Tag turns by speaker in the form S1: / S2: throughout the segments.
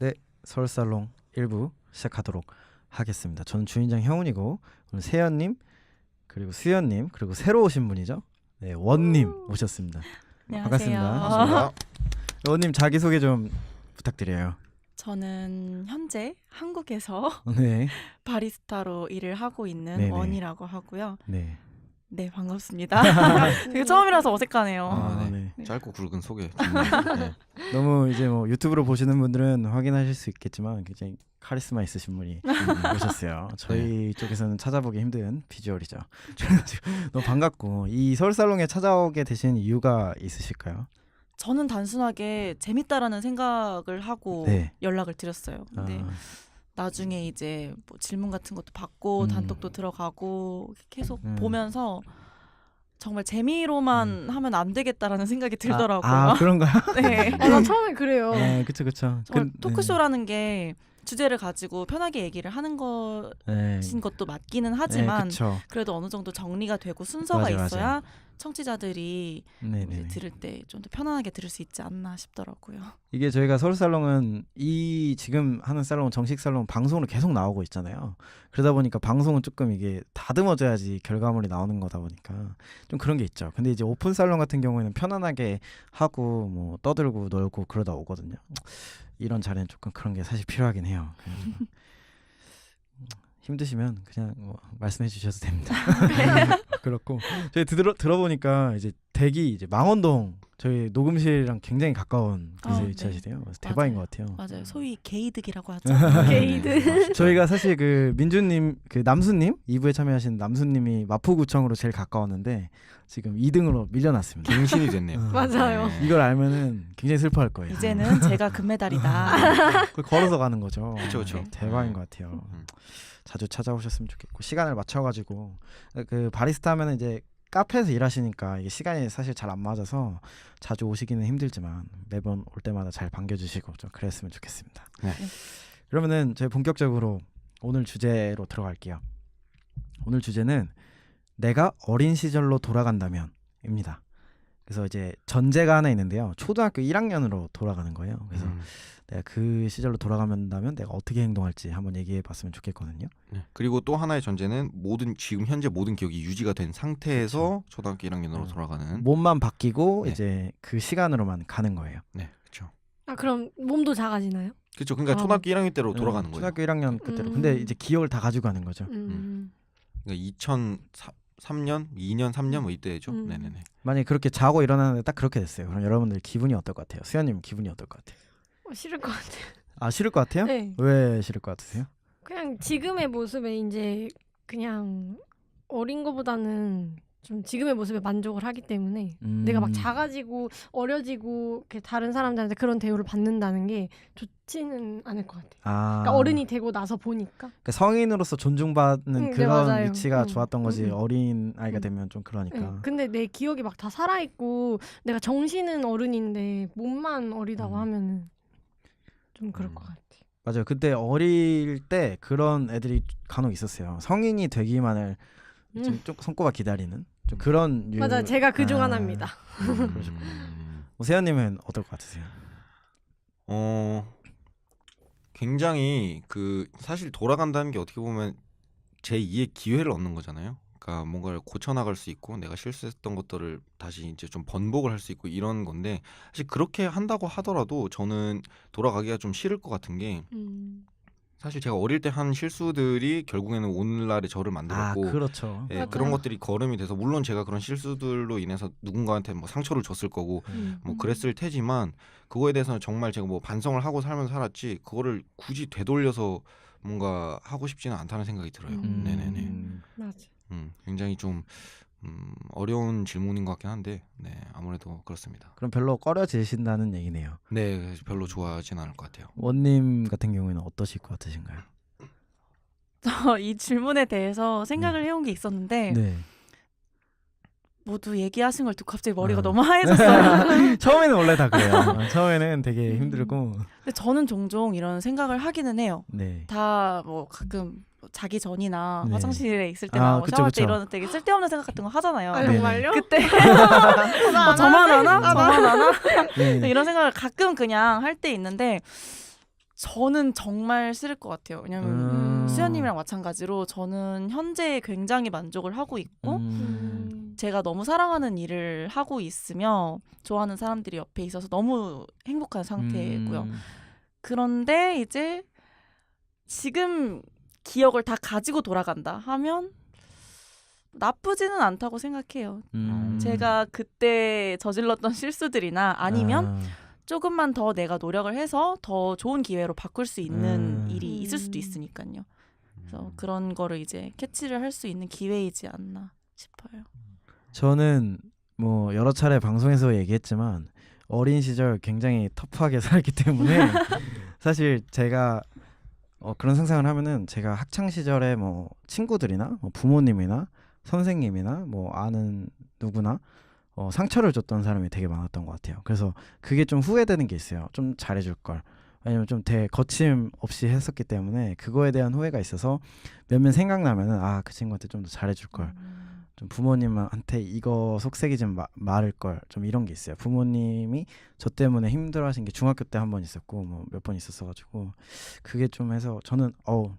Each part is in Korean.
S1: 네, 서울살롱 1부 시작하도록 하겠습니다. 저는 주인장 형훈이고 오늘 세연님 그리고 수연님 그리고 새로 오신 분이죠. 네, 원님 모셨습니다.
S2: 안녕하세요.
S1: 반갑습니다. 원님 자기소개 좀 부탁드려요.
S2: 저는 현재 한국에서
S1: 네,
S2: 바리스타로 일을 하고 있는
S1: 네네.
S2: 원이라고 하고요.
S1: 네.
S2: 네, 반갑습니다. 되게 처음이라서 어색하네요.
S1: 아,
S3: 네.
S1: 네.
S3: 짧고 굵은 소개. 네.
S1: 너무 이제 뭐 유튜브로 보시는 분들은 확인하실 수 있겠지만 굉장히 카리스마 있으신 분이 오셨어요. 저희 쪽에서는 찾아보기 힘든 비주얼이죠. 그래가지고 너무 반갑고 이 서울살롱에 찾아오게 되신 이유가 있으실까요?
S2: 저는 단순하게 재밌다라는 생각을 하고
S1: 네.
S2: 연락을 드렸어요. 근데
S1: 아,
S2: 나중에 이제 뭐 질문 같은 것도 받고 단톡도 들어가고 계속 보면서 정말 재미로만 하면 안 되겠다라는 생각이 들더라고요.
S1: 아 그런가요?
S2: 네.
S4: 나 처음에 그래요.
S1: 네, 그쵸.
S2: 정말 토크쇼라는 게 주제를 가지고 편하게 얘기를 하는
S1: 네.
S2: 것인 것도 맞기는 하지만
S1: 그쵸.
S2: 그래도 어느 정도 정리가 되고 순서가
S1: 맞아요.
S2: 있어야 청취자들이 이제
S1: 네네.
S2: 들을 때 좀 더 편안하게 들을 수 있지 않나 싶더라고요.
S1: 이게 저희가 서울살롱은 이 지금 하는 살롱 정식 살롱 방송으로 계속 나오고 있잖아요. 그러다 보니까 방송은 조금 이게 다듬어져야지 결과물이 나오는 거다 보니까 좀 그런 게 있죠. 근데 이제 오픈 살롱 같은 경우에는 편안하게 하고 뭐 떠들고 놀고 그러다 오거든요. 이런 자리는 조금 그런 게 사실 필요하긴 해요. 힘드시면 그냥 뭐 말씀해 주셔도 됩니다. 그렇고 저희 들어보니까 이제 댁이 이제 망원동 저희 녹음실이랑 굉장히 가까운 곳에
S2: 네.
S1: 위치하시대요. 그래서 대박인
S2: 맞아요.
S1: 것 같아요.
S2: 맞아요. 소위 게이득이라고 하죠.
S4: 게이드.
S1: 저희가 사실 그 민주님 그 남수님 2부에 참여하신 남수님이 마포구청으로 제일 가까웠는데 지금 2등으로 밀려났습니다.
S3: 갱신이 됐네요.
S4: 맞아요.
S3: 네.
S1: 이걸 알면은 굉장히 슬퍼할 거예요.
S2: 이제는 제가 금메달이다.
S1: 그걸 걸어서 가는 거죠.
S3: 그쵸.
S1: 대박인 것 같아요.
S3: 음.
S1: 자주 찾아오셨으면 좋겠고 시간을 맞춰가지고 그 바리스타 하면은 이제 카페에서 일하시니까 이게 시간이 사실 잘 안 맞아서 자주 오시기는 힘들지만 매번 올 때마다 잘 반겨주시고 좀 그랬으면 좋겠습니다.
S3: 네.
S1: 그러면은 저희 본격적으로 오늘 주제로 들어갈게요. 오늘 주제는 내가 어린 시절로 돌아간다면입니다. 그래서 이제 전제가 하나 있는데요. 초등학교 1학년으로 돌아가는 거예요. 그래서 내가 그 시절로 돌아간다면 내가 어떻게 행동할지 한번 얘기해 봤으면 좋겠거든요.
S3: 네. 그리고 또 하나의 전제는 지금 현재 모든 기억이 유지가 된 상태에서 초등학교 1학년으로 돌아가는.
S1: 몸만 바뀌고
S3: 네.
S1: 이제 그 시간으로만 가는 거예요.
S3: 네, 그렇죠.
S4: 아 그럼 몸도 작아지나요?
S3: 그렇죠. 그러니까
S4: 아.
S3: 초등학교 1학년 때로 돌아가는 거예요.
S1: 초등학교 1학년 그때로.
S4: 음.
S1: 근데 이제 기억을 다 가지고 가는 거죠.
S3: 그러니까 2003년, 2년, 3년 뭐 이때죠. 네네네.
S1: 만약에 그렇게 자고 일어나는데 딱 그렇게 됐어요. 그럼 여러분들 기분이 어떨 것 같아요? 수연님 기분이 어떨 것 같아요?
S4: 싫을 것 같아요.
S1: 아 싫을 것 같아요?
S4: 네.
S1: 왜 싫을 것 같으세요?
S4: 그냥 지금의 모습에 이제 그냥 어린 거보다는 좀 지금의 모습에 만족을 하기 때문에 내가 막 작아지고 어려지고 이렇게 다른 사람들한테 그런 대우를 받는다는 게 좋지는 않을 것 같아요.
S1: 아,
S4: 그러니까 어른이 되고 나서 보니까
S1: 그러니까 성인으로서 존중받는
S4: 네,
S1: 그런
S4: 맞아요.
S1: 위치가 좋았던 거지
S4: 음.
S1: 어린 아이가
S4: 음.
S1: 되면 좀 그러니까.
S4: 네. 근데 내 기억이 막 다 살아있고 내가 정신은 어른인데 몸만 어리다고 하면은 좀 그럴 것 같아.
S1: 맞아요. 그때 어릴 때 그런 애들이 간혹 있었어요. 성인이 되기만을 좀 손꼽아 기다리는 좀 그런 류.
S4: 맞아, 제가 그중 하나입니다.
S1: 그러셨군요. 세연님은 어떨 것 같으세요?
S3: 굉장히 사실 돌아간다는 게 어떻게 보면 제2의 기회를 얻는 거잖아요. 그러니까 뭔가를 고쳐나갈 수 있고 내가 실수했던 것들을 다시 이제 좀 번복을 할 수 있고 이런 건데 사실 그렇게 한다고 하더라도 저는 돌아가기가 좀 싫을 것 같은 게 사실 제가 어릴 때 한 실수들이 결국에는 오늘날의 저를 만들었고
S1: 그렇죠.
S3: 예,
S4: 맞아요.
S3: 그런 것들이 거름이 돼서 물론 제가 그런 실수들로 인해서 누군가한테 뭐 상처를 줬을 거고 뭐 그랬을 테지만 그거에 대해서는 정말 제가 뭐 반성을 하고 살면서 살았지 그거를 굳이 되돌려서 뭔가 하고 싶지는 않다는 생각이 들어요. 네네네.
S4: 맞아.
S3: 굉장히 좀 어려운 질문인 것 같긴 한데 네, 아무래도 그렇습니다.
S1: 그럼 별로 꺼려지신다는 얘기네요.
S3: 네, 별로 좋아하진 않을 것 같아요.
S1: 원님 같은 경우에는 어떠실 것 같으신가요?
S2: 이 질문에 대해서 생각을 해온 게 있었는데
S1: 네.
S2: 모두 얘기하신 걸 듣고 갑자기 머리가 너무 하얘졌어요.
S1: 처음에는 원래 다 그래요. 처음에는 되게 힘들고.
S2: 근데 저는 종종 이런 생각을 하기는 해요.
S1: 네.
S2: 다 뭐 가끔 자기 전이나
S1: 네.
S2: 화장실에 있을 때나 뭐
S1: 그쵸,
S2: 샤워할 때
S1: 그쵸.
S2: 이런 되게 쓸데없는 생각 같은 거 하잖아요.
S4: 아
S1: 네.
S4: 정말요?
S2: 그때
S4: 나
S2: 저만 하나?
S4: 아,
S2: 저만 하나?
S1: 네.
S2: 이런 생각을 가끔 그냥 할 때 있는데 저는 정말 싫을 것 같아요. 왜냐면 수연님이랑 마찬가지로 저는 현재에 굉장히 만족을 하고 있고 제가 너무 사랑하는 일을 하고 있으며 좋아하는 사람들이 옆에 있어서 너무 행복한 상태고요. 그런데 이제 지금 기억을 다 가지고 돌아간다 하면 나쁘지는 않다고 생각해요. 제가 그때 저질렀던 실수들이나 아니면 조금만 더 내가 노력을 해서 더 좋은 기회로 바꿀 수 있는 일이 있을 수도 있으니까요. 그래서 그런 거를 이제 캐치를 할 수 있는 기회이지 않나 싶어요.
S1: 저는 뭐 여러 차례 방송에서 얘기했지만 어린 시절 굉장히 터프하게 살았기 때문에 사실 제가 그런 상상을 하면은 제가 학창 시절에 뭐 친구들이나 뭐 부모님이나 선생님이나 뭐 아는 누구나 상처를 줬던 사람이 되게 많았던 것 같아요. 그래서 그게 좀 후회되는 게 있어요. 좀 잘해줄 걸. 왜냐면 좀 되게 거침없이 했었기 때문에 그거에 대한 후회가 있어서 몇몇 생각나면은 그 친구한테 좀 더 잘해줄 걸. 좀 부모님한테 이거 속색이 좀 말을 걸. 좀 이런 게 있어요. 부모님이 저 때문에 힘들어하신 게 중학교 때 한 번 있었고 뭐 몇 번 있었어가지고 그게 좀 해서 저는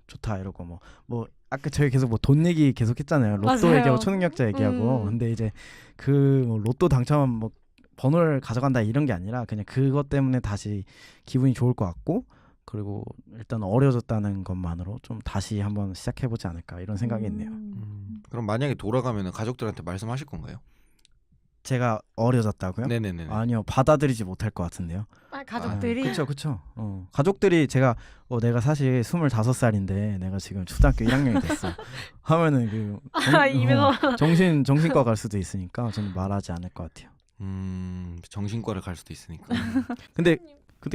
S1: 좋다 이러고 뭐 아까 저희 계속 뭐 돈 얘기 계속 했잖아요. 로또
S4: 맞아요.
S1: 얘기하고 초능력자 얘기하고 근데 이제 그 뭐 로또 당첨 뭐 번호를 가져간다 이런 게 아니라 그냥 그것 때문에 다시 기분이 좋을 것 같고 그리고 일단 어려졌다는 것만으로 좀 다시 한번 시작해보지 않을까 이런 생각이 있네요.
S3: 그럼 만약에 돌아가면 가족들한테 말씀하실 건가요?
S1: 제가 어려졌다고요?
S3: 네네네.
S1: 아니요, 받아들이지 못할 것 같은데요.
S4: 가족들이
S1: 그렇죠. 가족들이 제가 내가 사실 25살인데 내가 지금 초등학교 1학년이 됐어 하면은
S4: 입에서
S1: 정신과 갈 수도 있으니까 저는 말하지 않을 것 같아요.
S3: 정신과를 갈 수도 있으니까.
S1: 근데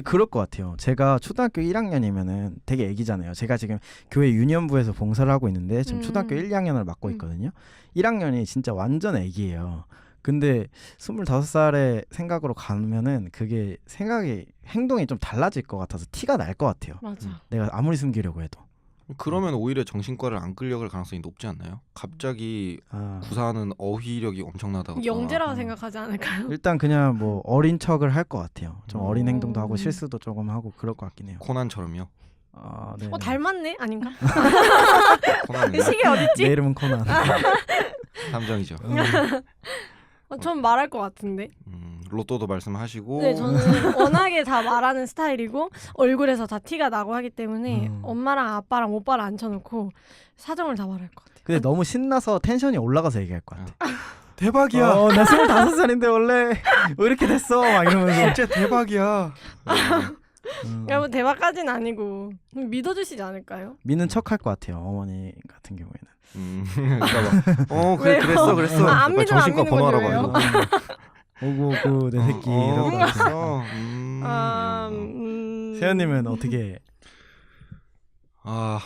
S1: 그럴 것 같아요. 제가 초등학교 1학년이면은 되게 애기잖아요. 제가 지금 교회 유년부에서 봉사를 하고 있는데 지금 초등학교 1, 2학년을 맡고 있거든요. 1학년이 진짜 완전 애기예요. 근데 25살의 생각으로 가면은 그게 행동이 좀 달라질 것 같아서 티가 날 것 같아요.
S4: 맞아.
S1: 내가 아무리 숨기려고 해도.
S3: 그러면 오히려 정신과를 안 끌려갈 가능성이 높지 않나요? 갑자기 구사하는 어휘력이 엄청나다고.
S4: 영재라고 생각하지 않을까요?
S1: 일단 그냥 뭐 어린 척을 할 것 같아요. 좀 어린 행동도 하고 실수도 조금 하고 그럴 것 같긴 해요.
S3: 코난처럼요.
S1: 네.
S4: 닮았네? 아닌가?
S3: 코난은
S4: 시계 어딨지?
S1: 내 이름은 코난.
S3: 탐정이죠.
S4: 전 말할 것 같은데.
S3: 로또도 말씀하시고.
S4: 네, 저는 워낙에 다 말하는 스타일이고 얼굴에서 다 티가 나고 하기 때문에 엄마랑 아빠랑 오빠를 앉혀놓고 사정을 다 말할 것 같아요.
S1: 근데 너무 신나서 텐션이 올라가서 얘기할 것 같아.
S3: 대박이야.
S1: 나 25살인데 원래 왜 이렇게 됐어? 막 이러면서
S3: 진짜 대박이야.
S4: 여러분 대박까지는 아니고 믿어주시지 않을까요?
S1: 믿는 척할 것 같아요. 어머니 같은 경우에는.
S3: 그러니까 그래 그랬어.
S4: 안 믿으면
S3: 정신과
S4: 안
S3: 번호
S4: 믿는
S3: 알아봐.
S1: 오고 내 새끼 이러고
S3: 그랬어.
S1: 세연님은 어떻게?
S3: 와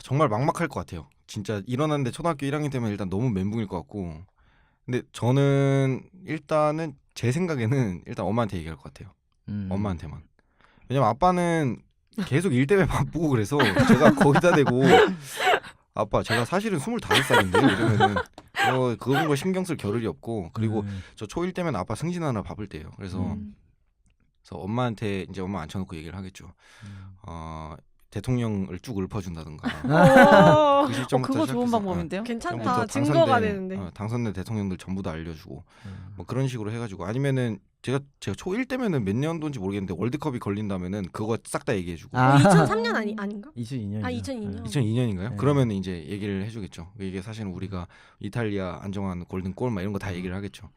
S3: 정말 막막할 것 같아요. 진짜 일어났는데 초등학교 1학년 되면 일단 너무 멘붕일 것 같고. 근데 저는 일단은 제 생각에는 일단 엄마한테 얘기할 것 같아요. 엄마한테만. 왜냐면 아빠는 계속 일 때문에 바쁘고 그래서 제가 거기다 대고 아빠 제가 사실은 25살인데 이러면은 그런 거 신경 쓸 겨를이 없고 그리고 저 초1 때면 아빠 승진하느라 바쁠 때예요. 그래서 엄마한테 이제 엄마 앉혀놓고 얘기를 하겠죠. 대통령을 쭉 읊어준다든가. 그 시점부터
S2: 그거 좋은
S3: 시작해서,
S2: 방법인데요?
S4: 괜찮다. 증거가 되는데.
S3: 당선된 대통령들 전부 다 알려주고 뭐 그런 식으로 해가지고 아니면은 제가 초1 때면은 몇 년도인지 모르겠는데 월드컵이 걸린다면은 그거 싹 다 얘기해주고.
S4: 2003년 아닌가?
S1: 2002년.
S4: 2002년.
S3: 2002년인가요?
S1: 네.
S3: 그러면 이제 얘기를 해주겠죠. 이게 사실은 우리가 이탈리아 안정환 골든골 막 이런 거 다 얘기를 하겠죠.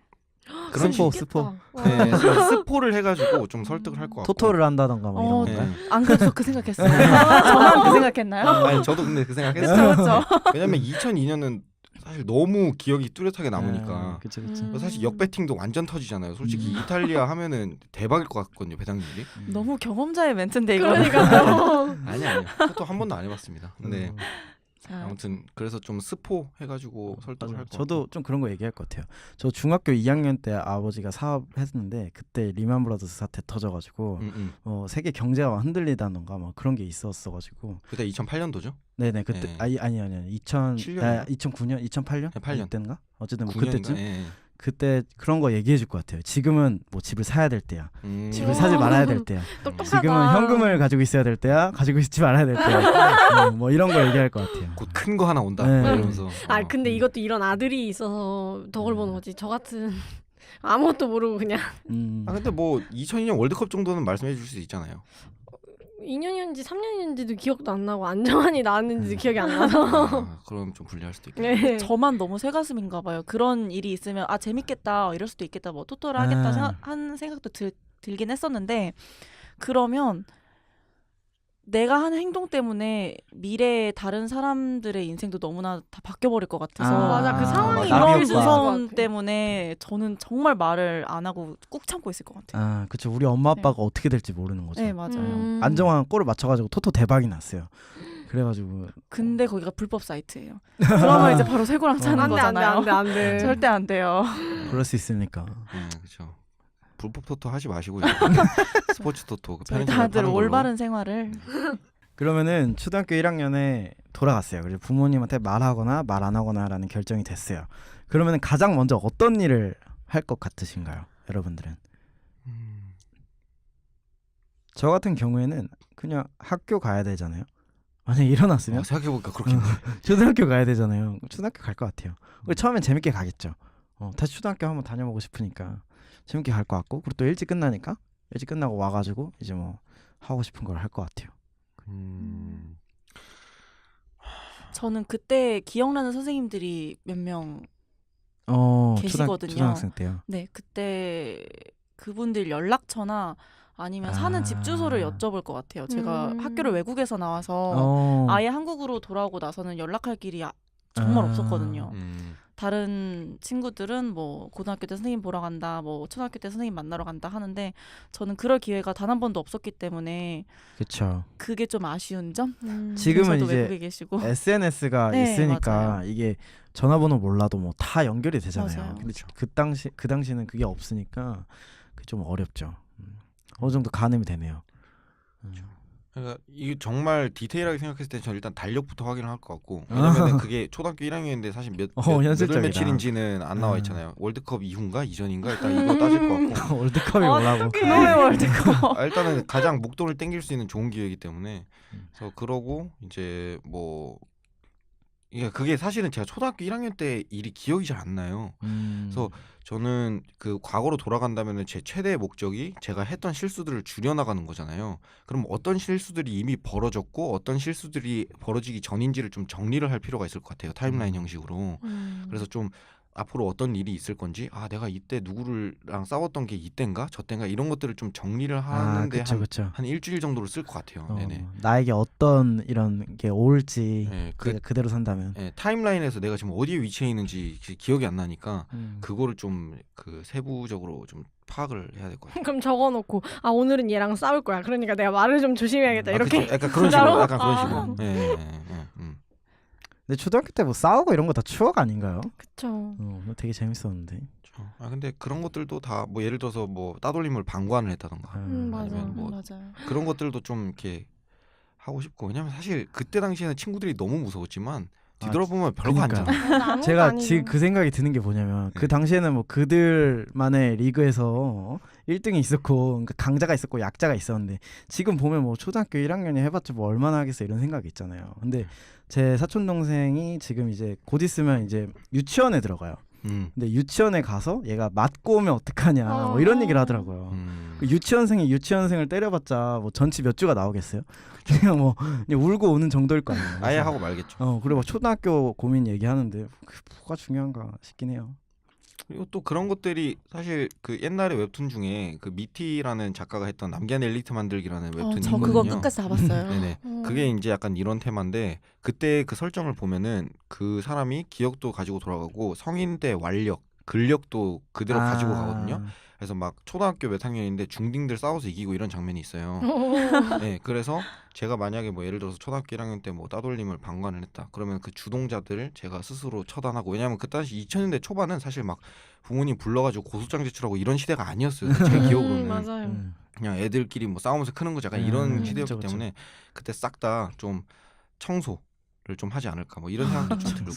S3: 그런
S1: 스포.
S3: 네, 스포를 해가지고 좀 설득을 할 것 같고.
S1: 토토를 한다던가 뭐 이런
S3: 네.
S1: 건가요?
S2: 안 그래도 그 생각했어요. 저만 그 생각했나요?
S3: 아니 저도 근데 그 생각했어요.
S2: 그렇죠.
S3: 왜냐면 2002년은 사실 너무 기억이 뚜렷하게 남으니까.
S1: 그쵸.
S3: 사실 역배팅도 완전 터지잖아요. 솔직히 이탈리아 하면은 대박일 것 같거든요. 배당률이.
S2: 너무 경험자의 멘트인데 이거.
S4: 그러니까
S3: 아니요. 토토 한 번도 안 해봤습니다. 근데 아무튼 그래서 좀 스포 해가지고 설득을 할 것 같고.
S1: 저도 좀 그런 거 얘기할 것 같아요. 저 중학교 2학년 때 아버지가 사업했는데 그때 리만 브라더스 사태 터져가지고 세계 경제가 흔들리다던가 뭐 그런 게 있었어가지고.
S3: 그때 2008년도죠?
S1: 네네 그때
S3: 네.
S1: 아니 2009년 2008년
S3: 네, 8년.
S1: 때인가 어쨌든 뭐
S3: 9년인가?
S1: 그때쯤
S3: 예.
S1: 그때 그런 거 얘기해 줄 것 같아요. 지금은 뭐 집을 사야 될 때야. 집을
S4: 오.
S1: 사지 말아야 될 때야.
S4: 똑똑하다.
S1: 지금은 현금을 가지고 있어야 될 때야. 가지고 있지 말아야 될 때야. 뭐 이런 거 얘기할 것 같아요.
S3: 곧 큰 거 하나 온다.
S1: 네.
S3: 뭐 이러면서.
S4: 근데 이것도 이런 아들이 있어서 덕을 보는 거지. 저 같은 아무것도 모르고 그냥
S3: 근데 뭐 2002년 월드컵 정도는 말씀해 줄 수 있잖아요.
S4: 2년이었는지 3년이었는지도 기억도 안 나고 안정환이 나왔는지도 기억이 안 나서.
S3: 그럼 좀 불리할 수도 있겠네요.
S4: 네.
S2: 저만 너무 새가슴인가 봐요. 그런 일이 있으면 재밌겠다 이럴 수도 있겠다 뭐 토토를 하겠다 하는 생각도 들긴 했었는데 그러면 내가 하는 행동 때문에 미래의 다른 사람들의 인생도 너무나 다 바뀌어버릴 것 같아서
S4: 맞아. 그 상황이
S2: 그런
S1: 나비효과.
S2: 무서움 때문에 저는 정말 말을 안 하고 꾹 참고 있을 것 같아요.
S1: 그쵸. 우리 엄마 아빠가 어떻게 될지 모르는 거죠.
S2: 네 맞아요.
S1: 안정환 골을 맞춰가지고 토토 대박이 났어요. 그래가지고
S2: 근데 거기가 불법 사이트예요. 그러면 이제 바로 쇠고랑 차는 거잖아요.
S4: 안돼.
S2: 절대 안 돼요.
S1: 그럴 수 있으니까.
S3: 그렇죠. 불법 토토 하지 마시고요. 스포츠 토토. 그
S2: 저희
S3: 편의점에
S2: 다들
S3: 파는 걸로.
S2: 올바른 생활을
S1: 그러면은 초등학교 1학년에 돌아갔어요. 그래서 부모님한테 말하거나 말 안 하거나라는 결정이 됐어요. 그러면은 가장 먼저 어떤 일을 할 것 같으신가요, 여러분들은? 저 같은 경우에는 그냥 학교 가야 되잖아요. 만약에 일어났으면
S3: 생각해보니까 그렇겠네.
S1: 초등학교 가야 되잖아요. 초등학교 갈 것 같아요. 처음엔 재밌게 가겠죠. 다시 초등학교 한번 다녀보고 싶으니까 재밌게 갈 것 같고, 그리고 또 일찍 끝나니까 일찍 끝나고 와가지고 이제 뭐 하고 싶은 걸 할 것 같아요.
S2: 저는 그때 기억나는 선생님들이 몇 명 계시거든요.
S1: 초등학생 때요.
S2: 네, 그때 그분들 연락처나 아니면 사는 집 주소를 여쭤볼 것 같아요. 제가 학교를 외국에서 나와서 아예 한국으로 돌아오고 나서는 연락할 길이 정말 없었거든요. 다른 친구들은 뭐 고등학교 때 선생님 보러 간다, 뭐 초등학교 때 선생님 만나러 간다 하는데 저는 그럴 기회가 단 한 번도 없었기 때문에
S1: 그렇죠.
S2: 그게 좀 아쉬운 점.
S1: 지금은
S2: 저도
S1: 이제
S2: 외국에 계시고
S1: SNS가
S2: 네,
S1: 있으니까
S2: 맞아요.
S1: 이게 전화번호 몰라도 뭐 다 연결이 되잖아요.
S2: 맞아요.
S1: 근데 그 당시는 그게 없으니까 그게 좀 어렵죠. 어느 정도 가늠이 되네요.
S3: 그러니까 이게 정말 디테일하게 생각했을 때 저는 일단 달력부터 확인을 할 것 같고, 왜냐면 그게 초등학교 1학년인데 사실 몇월
S1: 현실적이다.
S3: 며칠인지는 안 나와 있잖아요. 월드컵 이후인가 이전인가 일단 이거 따질 것 같고.
S1: 월드컵이 뭐라고?
S2: 그놈의 월드컵.
S3: 일단은 가장 목돈을 땡길 수 있는 좋은 기회이기 때문에 그래서 그러고 이제 뭐 그게 사실은 제가 초등학교 1학년 때 일이 기억이 잘 안 나요. 그래서 저는 그 과거로 돌아간다면 제 최대의 목적이 제가 했던 실수들을 줄여나가는 거잖아요. 그럼 어떤 실수들이 이미 벌어졌고 어떤 실수들이 벌어지기 전인지를 좀 정리를 할 필요가 있을 것 같아요. 타임라인 형식으로. 그래서 좀 앞으로 어떤 일이 있을 건지, 내가 이때 누구랑 싸웠던 게 이때인가 저때인가 이런 것들을 좀 정리를 하는데
S1: 그쵸.
S3: 한 일주일 정도를 쓸 것 같아요. 네네.
S1: 나에게 어떤 이런 게 올지
S3: 네,
S1: 그대로 산다면.
S3: 타임라인에서 내가 지금 어디에 위치해 있는지 기억이 안 나니까 그거를 좀 세부적으로 좀 파악을 해야 될 것 같아요.
S4: 그럼 적어놓고 오늘은 얘랑 싸울 거야. 그러니까 내가 말을 좀 조심해야겠다. 이렇게.
S3: 그쵸? 약간 그런 식으로. 약간 그런 식으로.
S1: 근데 초등학교 때 뭐 싸우고 이런 거 다 추억 아닌가요?
S4: 그쵸.
S1: 되게 재밌었는데.
S3: 근데 그런 것들도 다 뭐 예를 들어서 뭐 따돌림을 방관을 했다던가
S4: 맞아.
S3: 아니면 뭐
S2: 맞아요.
S3: 그런 것들도 좀 이렇게 하고 싶고, 왜냐면 사실 그때 당시에는 친구들이 너무 무서웠지만 뒤돌아보면 별거
S1: 그러니까요.
S3: 아니잖아.
S1: 제가 지금 그 생각이 드는 게 뭐냐면 그 당시에는 뭐 그들만의 리그에서 1등이 있었고, 그러니까 강자가 있었고 약자가 있었는데, 지금 보면 뭐 초등학교 1학년이 해봤자 뭐 얼마나 하겠어 이런 생각이 있잖아요. 근데 제 사촌 동생이 지금 이제 곧 있으면 이제 유치원에 들어가요. 근데 유치원에 가서 얘가 맞고 오면 어떡하냐 뭐 이런 얘기를 하더라고요. 그 유치원생이 유치원생을 때려봤자 뭐 전치 몇 주가 나오겠어요? 그냥 뭐 그냥 울고 오는 정도일 거 아니에요.
S3: 아예 하고 말겠죠.
S1: 그리고 막 초등학교 고민 얘기하는데 그게 뭐가 중요한가 싶긴 해요.
S3: 그리고 또 그런 것들이 사실 그 옛날에 웹툰 중에 그 미티라는 작가가 했던 남기한 엘리트 만들기라는 웹툰이
S2: 저
S3: 있거든요.
S2: 그거 끝까지 다 봤어요.
S3: 네네. 그게 이제 약간 이런 테마인데, 그때 그 설정을 보면은 그 사람이 기억도 가지고 돌아가고 성인 때 완력, 근력도 그대로 가지고 가거든요. 그래서 막 초등학교 몇 학년인데 중딩들 싸워서 이기고 이런 장면이 있어요. 네, 그래서 제가 만약에 뭐 예를 들어서 초등학교 1학년 때 뭐 따돌림을 방관을 했다. 그러면 그 주동자들을 제가 스스로 처단하고, 왜냐하면 그 당시 2000년대 초반은 사실 막 부모님 불러가지고 고소장 제출하고 이런 시대가 아니었어요. 제 기억으로는.
S4: 맞아요.
S3: 그냥 애들끼리 뭐 싸우면서 크는 거지, 약간 이런 시대였기
S1: 그쵸.
S3: 때문에 그때 싹 다 좀 청소를 좀 하지 않을까 뭐 이런 생각도 좀 들고.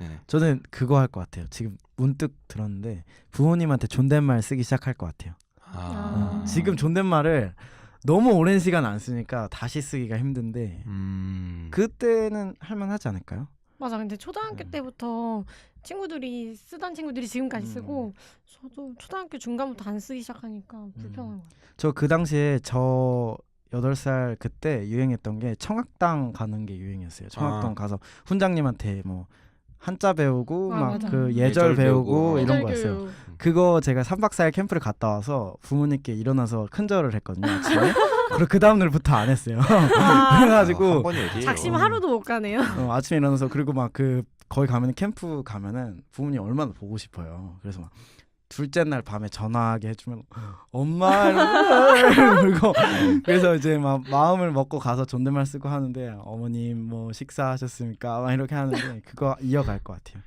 S3: 네네.
S1: 저는 그거 할 것 같아요. 지금 문득 들었는데 부모님한테 존댓말 쓰기 시작할 것 같아요. 지금 존댓말을 너무 오랜 시간 안 쓰니까 다시 쓰기가 힘든데 그때는 할만하지 않을까요?
S4: 맞아. 근데 초등학교 때부터 친구들이 쓰던 친구들이 지금까지 쓰고 저도 초등학교 중간부터 안 쓰기 시작하니까 불편한 거 같아요.
S1: 저 그 당시에 저 8살 그때 유행했던 게 청학당 가는 게 유행이었어요. 청학당 가서 훈장님한테 뭐 한자 배우고 막
S4: 맞아.
S1: 그 예절
S3: 예절
S1: 배우고
S3: 배우고.
S1: 이런
S4: 예절
S1: 거였어요.
S4: 교육.
S1: 그거 제가 3박 4일 캠프를 갔다 와서 부모님께 일어나서 큰절을 했거든요. 아침에. 그리고 그 다음 날부터 안 했어요. 그래가지고
S3: 한 번이 어디예요?
S4: 작심 하루도 못 가네요.
S1: 아침에 일어나서 그리고 막 그 거기 가면 캠프 가면은 부모님 얼마나 보고 싶어요. 그래서 막 둘째 날 밤에 전화하게 해주면 엄마 이러고 그래서 이제 막 마음을 먹고 가서 존댓말 쓰고 하는데 어머님 뭐 식사하셨습니까? 막 이렇게 하는데 그거 이어갈 것 같아요.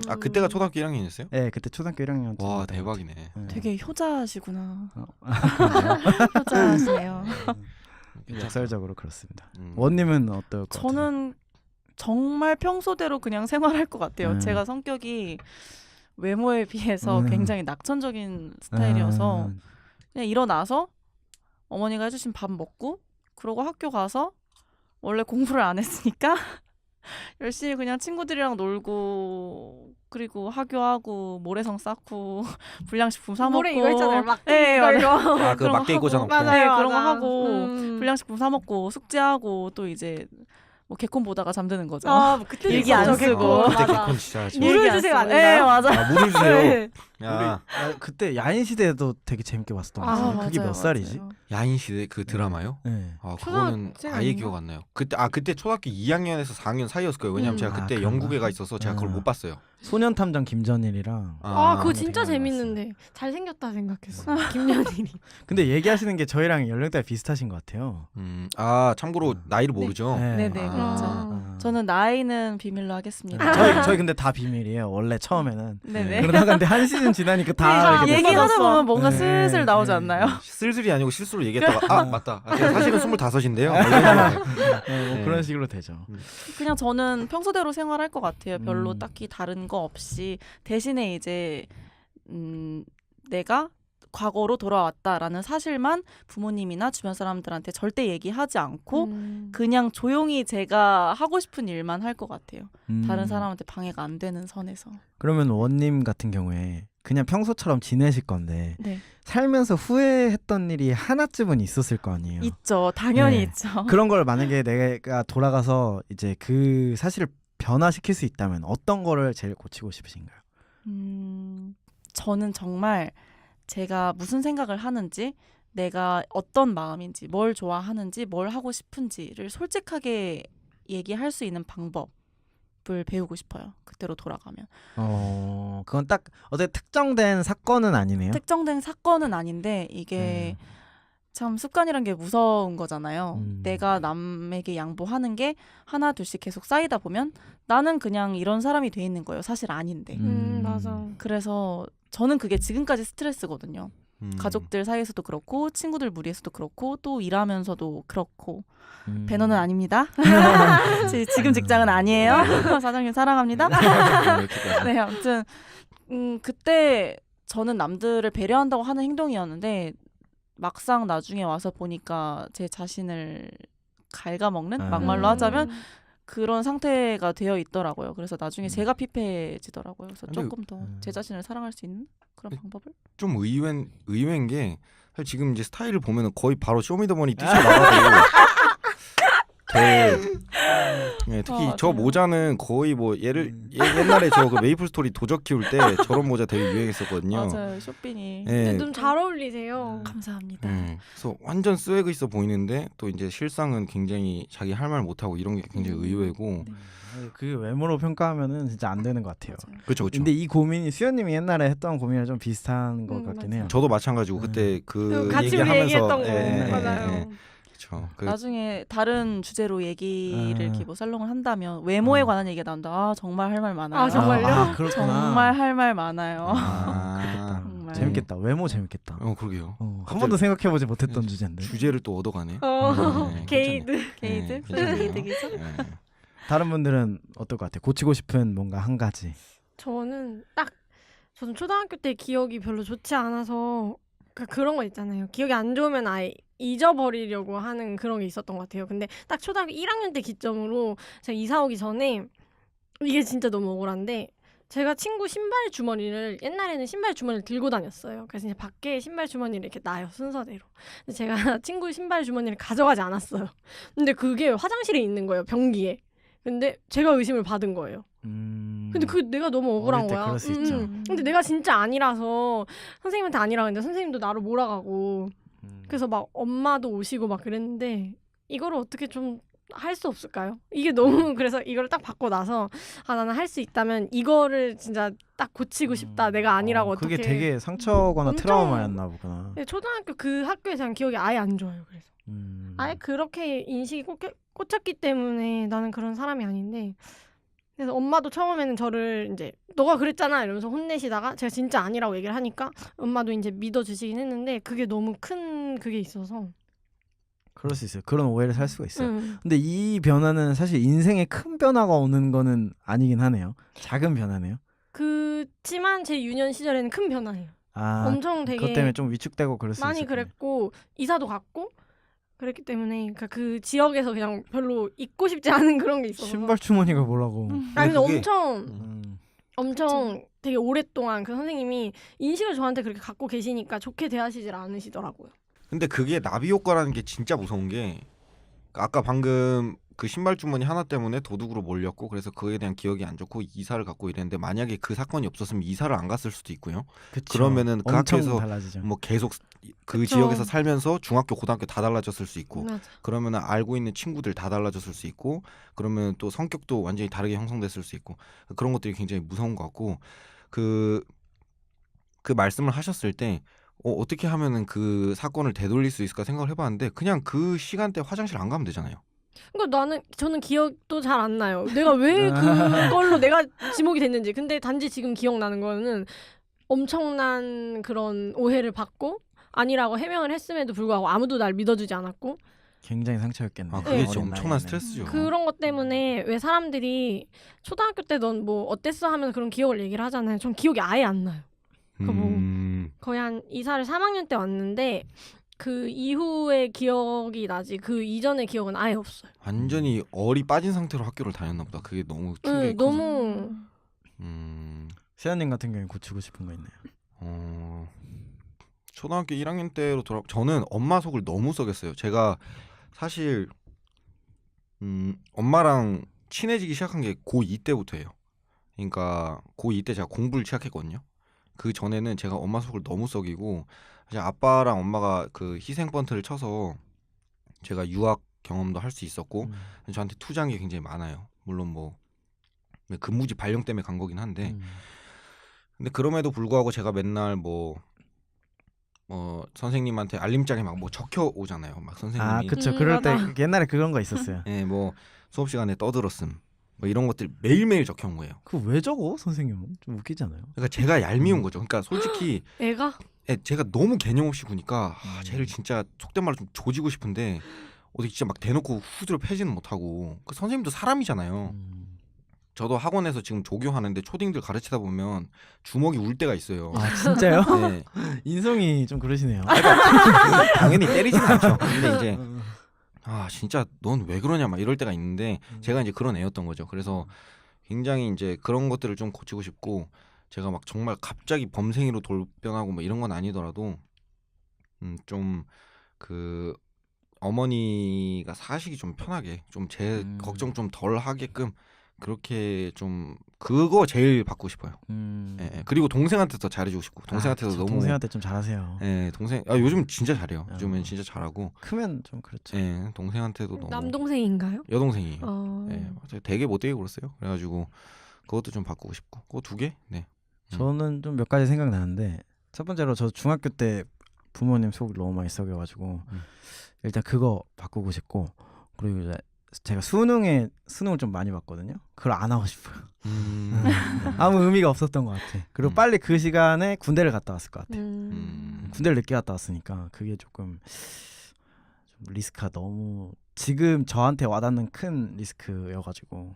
S3: 아 그때가 초등학교 1학년이었어요?
S1: 네, 그때 초등학교 1학년.
S3: 와 대박이네.
S2: 되게 효자시구나.
S1: 그런가요?
S2: 효자시네요.
S1: 역설적으로 그렇습니다. 원님은 어떨 것 같아요?
S2: 저는 정말 평소대로 그냥 생활할 것 같아요.
S1: 음.
S2: 제가 성격이 외모에 비해서
S1: 음.
S2: 굉장히 낙천적인 스타일이어서 그냥 일어나서 어머니가 해주신 밥 먹고 그러고 학교 가서 원래 공부를 안 했으니까 열심히 그냥 친구들이랑 놀고 그리고 하교하고 모래성 쌓고 불량식품 사 먹고
S4: 모래 이거 있잖아요. 막
S2: 네,
S4: 이거 이거.
S3: 아그
S2: 그런 거
S3: 막대기
S2: 하고.
S3: 꽂아놓고.
S4: 맞아요.
S2: 네, 그런 거
S4: 맞아.
S2: 하고 불량식품 사 먹고 숙제하고 또 이제 뭐 개콘 보다가 잠드는 거죠.
S4: 그때
S2: 일기 안 쓰고.
S3: 그때
S4: 맞아.
S3: 개콘 진짜 하지.
S4: 물을
S2: 일기 안
S4: 주세요,
S2: 쓰고.
S4: 아닌가요?
S2: 네, 맞아.
S3: 아 물을 주세요.
S4: 네.
S3: 야
S1: 그때 야인시대도 되게 재밌게 봤었던 것
S4: 아,
S1: 같아요. 그게
S2: 맞아요,
S1: 몇 살이지?
S2: 맞아요.
S3: 야인시대 그 드라마요?
S1: 네.
S3: 아 그거는
S4: 초등학생
S3: 아예
S4: 아닌가?
S3: 기억 안 나요. 그때 초등학교 2학년에서 4학년 사이였을 거예요. 왜냐면 제가 그때
S1: 그런가?
S3: 영국에 가 있어서 제가 그걸 못 봤어요.
S1: 소년탐정 김전일이랑
S4: 그거
S1: 그거
S4: 진짜
S1: 되게 많이
S4: 재밌는데 잘생겼다 생각했어. 김연일이.
S1: 근데 얘기하시는 게 저희랑 연령대가 비슷하신 것 같아요.
S3: 아 참고로 나이를 모르죠.
S2: 네네,
S3: 그렇죠.
S2: 저는 나이는 비밀로 하겠습니다.
S1: 저희 근데 다 비밀이에요. 원래 처음에는.
S2: 네네.
S1: 그러다가 근데 한 시즌 지나니까 다
S4: 네,
S1: 이렇게
S2: 얘기하다
S4: 맞았어.
S2: 보면 뭔가
S1: 네,
S2: 슬슬 나오지
S1: 네.
S2: 않나요?
S3: 슬슬이 아니고 실수로 얘기했다가 아 맞다. 제가 사실은 25인데요.
S1: 뭐 그런 식으로 되죠.
S2: 그냥 저는 평소대로 생활할 것 같아요. 별로
S1: 음.
S2: 딱히 다른 거 없이 대신에 이제 내가 과거로 돌아왔다라는 사실만 부모님이나 주변 사람들한테 절대 얘기하지 않고 그냥 조용히 제가 하고 싶은 일만 할 것 같아요. 다른 사람한테 방해가 안 되는 선에서.
S1: 그러면 원님 같은 경우에 그냥 평소처럼 지내실 건데
S2: 네.
S1: 살면서 후회했던 일이 하나쯤은 있었을 거 아니에요.
S2: 있죠. 당연히
S1: 네.
S2: 있죠.
S1: 그런 걸 만약에 내가 돌아가서 이제 그 사실을 변화시킬 수 있다면 어떤 거를 제일 고치고 싶으신가요?
S2: 저는 정말 제가 무슨 생각을 하는지 내가 어떤 마음인지 뭘 좋아하는지 뭘 하고 싶은지를 솔직하게 얘기할 수 있는 방법을 배우고 싶어요. 그때로 돌아가면.
S1: 그건 딱 어제 특정된 사건은 아니네요.
S2: 특정된 사건은 아닌데 이게 참 습관이란 게 무서운 거잖아요. 내가 남에게 양보하는 게 하나 둘씩 계속 쌓이다 보면 나는 그냥 이런 사람이 돼 있는 거예요. 사실 아닌데.
S4: 맞아.
S2: 그래서 저는 그게 지금까지 스트레스거든요. 가족들 사이에서도 그렇고 친구들 무리에서도 그렇고 또 일하면서도 그렇고 배너는 아닙니다. 지금 직장은 아니에요. 사장님 사랑합니다. 네, 아무튼 그때 저는 남들을 배려한다고 하는 행동이었는데 막상 나중에 와서 보니까 제 자신을 갉아먹는 막말로 하자면 그런 상태가 되어 있더라고요. 그래서 나중에 제가 피폐해지더라고요. 그래서
S3: 근데
S2: 조금 더 제 자신을 사랑할 수 있는 그런 방법을
S3: 좀 의외인 게 사실 지금 이제 스타일을 보면 거의 바로 쇼미더머니 뛰쳐나가고 특히 저 모자는 거의 뭐 옛날에 저 그 메이플 스토리 도적 키울 때 저런 모자 되게 유행했었거든요.
S2: 맞아요. 쇼핑이
S3: 네.
S4: 좀 잘 어울리세요.
S2: 감사합니다.
S3: 그래서 완전 스웨그 있어 보이는데 또 이제 실상은 굉장히 자기 할 말 못하고 이런 게 굉장히 의외고
S1: 그 외모로 평가하면은 진짜 안 되는 것 같아요.
S2: 맞아요.
S3: 그렇죠.
S1: 근데 이 고민이 수연님이 옛날에 했던 고민이랑 좀 비슷한 것 같긴 해요.
S3: 저도 마찬가지고 그때 그
S4: 같이 우리
S3: 얘기하면서
S4: 얘기했던 거
S3: 예,
S4: 맞아요.
S3: 그렇죠.
S2: 나중에 다른 주제로 얘기를 이렇게 뭐 살롱을 한다면 외모에 관한 얘기가 나온다. 아 정말 할 말 많아요.
S4: 아, 정말요?
S1: 그렇구나.
S2: 정말 할 말 많아요.
S1: 그렇겠다.
S2: 정말.
S1: 재밌겠다. 외모 재밌겠다.
S3: 그러게요.
S1: 한 번도 생각해보지 못했던 주제인데.
S3: 주제를 또 얻어가네.
S4: 게이드.
S2: 게이드?
S3: 괜찮네요.
S2: 게이드기죠?
S1: 다른 분들은 어떨 것 같아요? 고치고 싶은 뭔가 한 가지.
S4: 저는 초등학교 때 기억이 별로 좋지 않아서 그런 거 있잖아요. 기억이 안 좋으면 아예 잊어버리려고 하는 그런 게 있었던 것 같아요. 근데 딱 초등학교 1학년 때 기점으로 제가 이사 오기 전에 이게 진짜 너무 억울한데 제가 친구 신발 주머니를 옛날에는 신발 주머니를 들고 다녔어요. 그래서 이제 밖에 신발 주머니를 이렇게 놔요 순서대로. 근데 제가 친구 신발 주머니를 가져가지 않았어요. 근데 그게 화장실에 있는 거예요 변기에. 근데 제가 의심을 받은 거예요. 근데 그 내가 너무 억울한
S1: 어릴 때
S4: 거야.
S1: 그럴 수 있죠.
S4: 근데 내가 진짜 아니라서 선생님한테 아니라 근데 선생님도 나를 몰아가고 그래서 막 엄마도 오시고 막 그랬는데 이거를 어떻게 좀 할 수 없을까요? 이게 너무 그래서 이걸 딱 받고 나서 나는 할 수 있다면 이거를 진짜 딱 고치고 싶다. 내가 아니라고
S1: 그게
S4: 어떻게
S1: 되게 상처거나
S4: 엄청-
S1: 트라우마였나 보구나.
S4: 네, 초등학교 그 학교에 대한 기억이 아예 안 좋아요. 그래서 아예 그렇게 인식이 꽂혔기 때문에 나는 그런 사람이 아닌데 그래서 엄마도 처음에는 저를 이제 너가 그랬잖아 이러면서 혼내시다가 제가 진짜 아니라고 얘기를 하니까 엄마도 이제 믿어주시긴 했는데 그게 너무 큰 그게 있어서
S1: 그럴 수 있어요. 그런 오해를 살 수가 있어요. 근데 이 변화는 사실 인생에 큰 변화가 오는 거는 아니긴 하네요. 작은 변화네요.
S4: 그치만 제 유년 시절에는 큰 변화예요. 엄청 되게
S1: 그것 때문에 좀 위축되고 그럴 수 있어요.
S4: 많이 그랬고 이사도 갔고 그랬기 때문에 그러니까 그 지역에서 그냥 별로 있고 싶지 않은 그런 게 있어서
S1: 신발 주머니가 뭐라고.
S4: 아니 근데
S3: 그게-
S4: 엄청 되게 오랫동안 그 선생님이 인식을 저한테 그렇게 갖고 계시니까 좋게 대하시질 않으시더라고요.
S3: 근데 그게 나비 효과라는 게 진짜 무서운 게 아까 방금 그 신발 주머니 하나 때문에 도둑으로 몰렸고 그래서 그에 대한 기억이 안 좋고 이사를 갔고 이랬는데 만약에 그 사건이 없었으면 이사를 안 갔을 수도 있고요.
S1: 그쵸.
S3: 그러면은 그
S1: 엄청
S3: 학교에서
S1: 달라지죠.
S3: 뭐 계속 그
S4: 그쵸.
S3: 지역에서 살면서 중학교 고등학교 다 달라졌을 수 있고
S4: 맞아.
S3: 그러면은 알고 있는 친구들 다 달라졌을 수 있고 그러면 또 성격도 완전히 다르게 형성됐을 수 있고 그런 것들이 굉장히 무서운 것 같고 그 말씀을 하셨을 때 어떻게 하면은 그 사건을 되돌릴 수 있을까 생각을 해봤는데 그냥 그 시간대 화장실 안 가면 되잖아요.
S4: 그러니까 저는 기억도 잘 안 나요. 내가 왜 그걸로 내가 지목이 됐는지. 근데 단지 지금 기억나는 거는 엄청난 그런 오해를 받고 아니라고 해명을 했음에도 불구하고 아무도 날 믿어주지 않았고
S1: 굉장히 상처였겠네.
S3: 아 그게
S4: 네.
S3: 진짜 엄청난 스트레스죠.
S4: 그런 것 때문에 왜 사람들이 초등학교 때 넌 뭐 어땠어 하면서 그런 기억을 얘기를 하잖아요. 전 기억이 아예 안 나요. 거의 한 이사를 3학년 때 왔는데 그 이후의 기억이 나지 그 이전의 기억은 아예 없어요.
S3: 완전히 얼이 빠진 상태로 학교를 다녔나 보다. 그게 너무 충격이 커서.
S4: 너무
S1: 세연님 같은 경우에 고치고 싶은 거 있나요?
S3: 초등학교 1학년 때로 저는 엄마 속을 너무 썩였어요. 제가 사실 엄마랑 친해지기 시작한 게 고2 때부터예요. 그러니까 고2 때 제가 공부를 시작했거든요. 그 전에는 제가 엄마 속을 너무 썩이고 사실 아빠랑 엄마가 그 희생 번트를 쳐서 제가 유학 경험도 할 수 있었고 저한테 투자한 게 굉장히 많아요. 물론 뭐 근무지 발령 때문에 간 거긴 한데 근데 그럼에도 불구하고 제가 맨날 뭐 선생님한테 알림장에 막 뭐 적혀 오잖아요. 막 선생님이
S1: 그쵸. 그럴 때
S4: 맞아.
S1: 옛날에 그런 거 있었어요.
S3: 네, 뭐 수업 시간에 떠들었음 뭐 이런 것들 매일매일 적혀 온 거예요.
S1: 그거 왜 적어? 선생님은 좀 웃기잖아요.
S3: 그러니까 제가 얄미운 거죠. 그러니까 솔직히
S4: 애가
S3: 제가 너무 개념 없이 구니까 쟤를 진짜 속된 말로 좀 조지고 싶은데 어디 진짜 막 대놓고 후드로 패지는 못하고 그 선생님도 사람이잖아요. 저도 학원에서 지금 조교하는데 초딩들 가르치다 보면 주먹이 울 때가 있어요.
S1: 아 진짜요?
S3: 네.
S1: 인성이 좀 그러시네요.
S3: 당연히 때리진 않죠. 근데 이제 진짜 넌 왜 그러냐 막 이럴 때가 있는데 제가 이제 그런 애였던 거죠. 그래서 굉장히 이제 그런 것들을 좀 고치고 싶고 제가 막 정말 갑자기 범생이로 돌변하고 뭐 이런 건 아니더라도 좀 그 어머니가 사시기 좀 편하게 좀 제 걱정 좀 덜 하게끔 그렇게 좀 그거 제일 받고 싶어요. 예. 그리고 동생한테 더 잘해주고 싶고 동생한테도
S1: 그쵸.
S3: 너무
S1: 동생한테 좀 잘하세요.
S3: 예, 동생 요즘 진짜 잘해요. 요즘엔 진짜 잘하고
S1: 크면 좀 그렇죠.
S3: 예, 동생한테도 너무
S4: 남동생인가요?
S3: 여동생이에요. 예, 제가 되게 못되게 굴었어요. 그래가지고 그것도 좀 바꾸고 싶고 그거 2개? 네.
S1: 저는 좀 몇 가지 생각나는데 첫 번째로 저 중학교 때 부모님 속을 너무 많이 썩여가지고 일단 그거 바꾸고 싶고 그리고 이제 제가 수능을 좀 많이 봤거든요. 그걸 안 하고 싶어요. 아무 의미가 없었던 것 같아. 그리고 빨리 그 시간에 군대를 갔다 왔을 것 같아. 군대를 늦게 갔다 왔으니까 그게 조금 좀 리스크가 너무 지금 저한테 와닿는 큰 리스크여가지고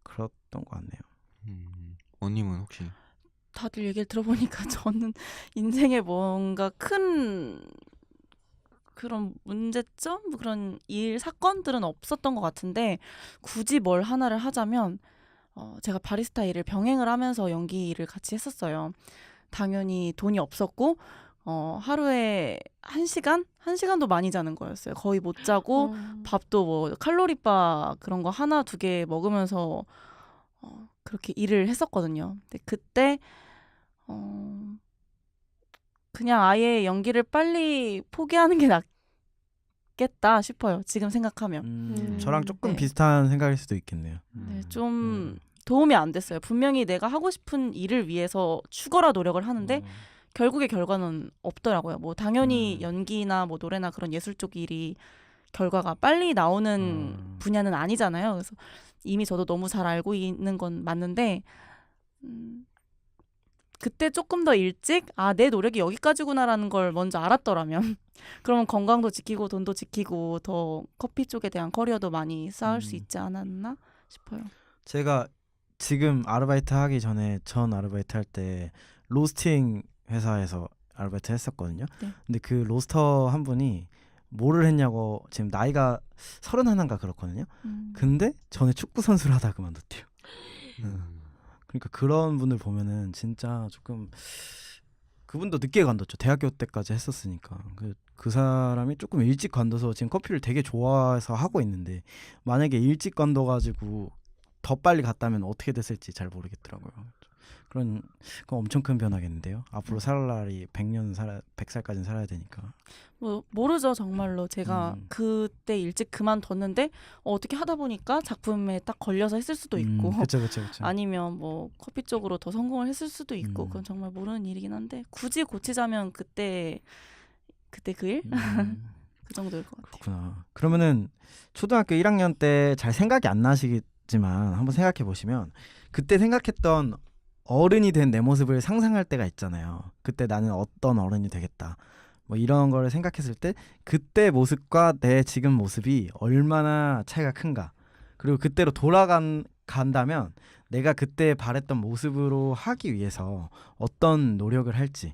S1: 그랬던 것 같네요.
S3: 언님은 혹시?
S2: 다들 얘기를 들어보니까 저는 인생에 뭔가 큰 그런 문제점, 뭐 그런 일 사건들은 없었던 것 같은데 굳이 뭘 하나를 하자면 제가 바리스타 일을 병행을 하면서 연기 일을 같이 했었어요. 당연히 돈이 없었고 하루에 1시간? 1시간도 많이 자는 거였어요. 거의 못 자고 밥도 뭐 칼로리바 그런 거 하나 두 개 먹으면서 그렇게 일을 했었거든요. 근데 그때 그냥 아예 연기를 빨리 포기하는 게 낫겠다 싶어요. 지금 생각하면.
S1: 저랑 조금
S2: 네.
S1: 비슷한 생각일 수도 있겠네요.
S2: 네, 좀 도움이 안 됐어요. 분명히 내가 하고 싶은 일을 위해서 죽어라 노력을 하는데 결국의 결과는 없더라고요. 뭐 당연히 연기나 뭐 노래나 그런 예술 쪽 일이 결과가 빨리 나오는 분야는 아니잖아요. 그래서 이미 저도 너무 잘 알고 있는 건 맞는데 그때 조금 더 일찍 내 노력이 여기까지구나라는 걸 먼저 알았더라면 그러면 건강도 지키고 돈도 지키고 더 커피 쪽에 대한 커리어도 많이 쌓을 수 있지 않았나 싶어요.
S1: 제가 지금 아르바이트 하기 전에 전 아르바이트 할 때 로스팅 회사에서 아르바이트 했었거든요.
S2: 네.
S1: 근데 그 로스터 한 분이 뭐를 했냐고 지금 나이가 31인가 그렇거든요. 근데 전에 축구 선수를 하다 그만뒀대요. 그러니까 그런 분들 보면은 진짜 조금 그분도 늦게 관뒀죠. 대학교 때까지 했었으니까. 그 사람이 조금 일찍 관둬서 지금 커피를 되게 좋아해서 하고 있는데 만약에 일찍 관둬가지고 더 빨리 갔다면 어떻게 됐을지 잘 모르겠더라고요. 그건 엄청 큰 변화겠는데요. 앞으로 살 날이 100살까지는 살아야 되니까.
S2: 뭐 모르죠 정말로. 제가 그때 일찍 그만뒀는데 어떻게 하다 보니까 작품에 딱 걸려서 했을 수도 있고
S1: 그쵸.
S2: 아니면 뭐 커피 쪽으로 더 성공을 했을 수도 있고 그건 정말 모르는 일이긴 한데 굳이 고치자면 그때 그 일? 그 정도일 것 같아요.
S1: 그렇구나. 그러면은 초등학교 1학년 때 잘 생각이 안 나시겠지만 한번 생각해 보시면 그때 생각했던 어른이 된 내 모습을 상상할 때가 있잖아요. 그때 나는 어떤 어른이 되겠다. 뭐 이런 거를 생각했을 때 그때 모습과 내 지금 모습이 얼마나 차이가 큰가. 그리고 그때로 돌아간다면 내가 그때 바랬던 모습으로 하기 위해서 어떤 노력을 할지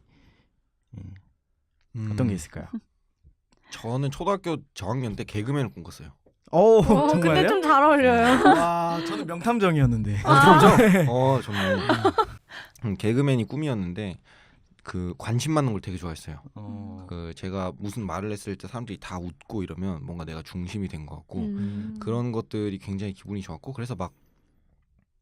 S1: 어떤 게 있을까요?
S3: 저는 초등학교 저학년 때 개그맨을 꿈꿨어요.
S1: 오,
S4: 근데
S1: 정말요?
S4: 좀 잘 어울려요.
S1: 와, 저는 명탐정이었는데.
S3: 그렇죠? 정말 개그맨이 꿈이었는데 그 관심 받는 걸 되게 좋아했어요. 그 제가 무슨 말을 했을 때 사람들이 다 웃고 이러면 뭔가 내가 중심이 된 것 같고 그런 것들이 굉장히 기분이 좋았고 그래서 막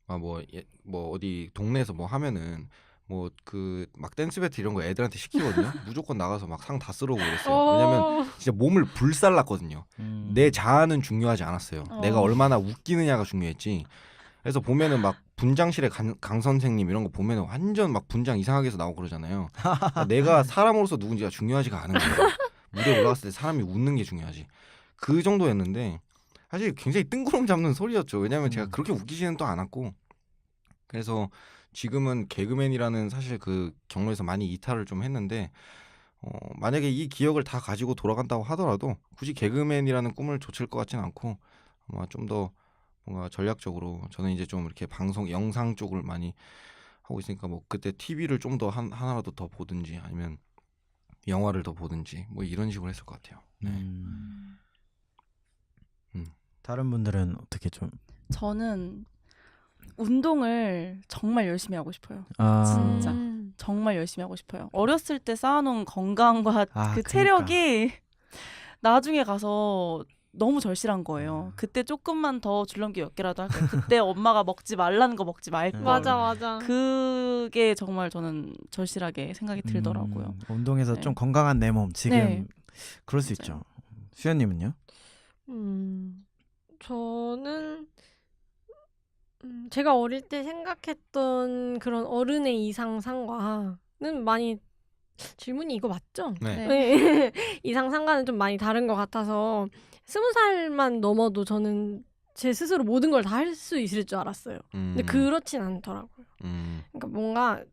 S3: 어디 동네에서 뭐 하면은 뭐 그 막 댄스 배틀 이런 거 애들한테 시키거든요. 무조건 나가서 막 상 다 쓰러고 그랬어요. 왜냐면 진짜 몸을 불살랐거든요. 내 자아는 중요하지 않았어요. 내가 얼마나 웃기느냐가 중요했지. 그래서 보면은 막 분장실에 강 선생님 이런 거 보면은 완전 막 분장 이상하게 해서 나오고 그러잖아요. 그러니까 내가 사람으로서 누군지가 중요하지가 않은 거예요. 무대에 올라갔을 때 사람이 웃는 게 중요하지. 그 정도였는데 사실 굉장히 뜬구름 잡는 소리였죠. 왜냐하면 제가 그렇게 웃기지는 또 않았고 그래서 지금은 개그맨이라는 사실 그 경로에서 많이 이탈을 좀 했는데 만약에 이 기억을 다 가지고 돌아간다고 하더라도 굳이 개그맨이라는 꿈을 좇을 것 같지는 않고 아마 좀 더 뭔가 전략적으로 저는 이제 좀 이렇게 방송 영상 쪽을 많이 하고 있으니까 뭐 그때 TV를 좀 더 하나라도 더 보든지 아니면 영화를 더 보든지 뭐 이런 식으로 했을 것 같아요. 네.
S1: 다른 분들은 어떻게 좀?
S2: 저는 운동을 정말 열심히 하고 싶어요.
S1: 아,
S2: 진짜 정말 열심히 하고 싶어요. 어렸을 때 쌓아놓은 건강과 그 체력이 나중에 가서 너무 절실한 거예요. 그때 조금만 더 줄넘기 몇 개라도 할게요. 그때 엄마가 먹지 말라는 거 먹지 말걸.
S4: 맞아.
S2: 그게 정말 저는 절실하게 생각이 들더라고요.
S1: 운동해서
S2: 네.
S1: 좀 건강한 내 몸 지금
S2: 네.
S1: 그럴 수 있죠. 수연님은요?
S4: 저는 제가 어릴 때 생각했던 그런 어른의 이상상과는 많이 질문이 이거 맞죠?
S3: 네.
S4: 네. 이상상과는 좀 많이 다른 것 같아서 20살만 넘어도 저는 제 스스로 모든 걸 다 할 수 있을 줄 알았어요. 근데 그렇진 않더라고요. 그러니까 뭔가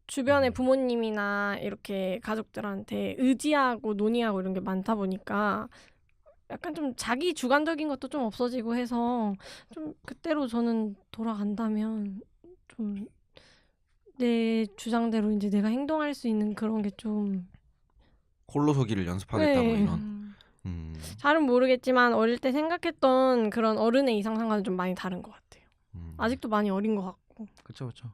S4: 주변에 부모님이나 이렇게 가족들한테 의지하고 논의하고 이런 게 많다 보니까 약간 좀 자기 주관적인 것도 좀 없어지고 해서 좀 그때로 저는 돌아간다면 좀 내 주장대로 이제 내가 행동할 수 있는 그런 게 좀
S3: 홀로서기를 연습하겠다 뭐
S4: 네.
S3: 이런.
S4: 잘은 모르겠지만 어릴 때 생각했던 그런 어른의 이상상과는 좀 많이 다른 것 같아요. 아직도 많이 어린 것 같고.
S1: 그렇죠, 그렇죠.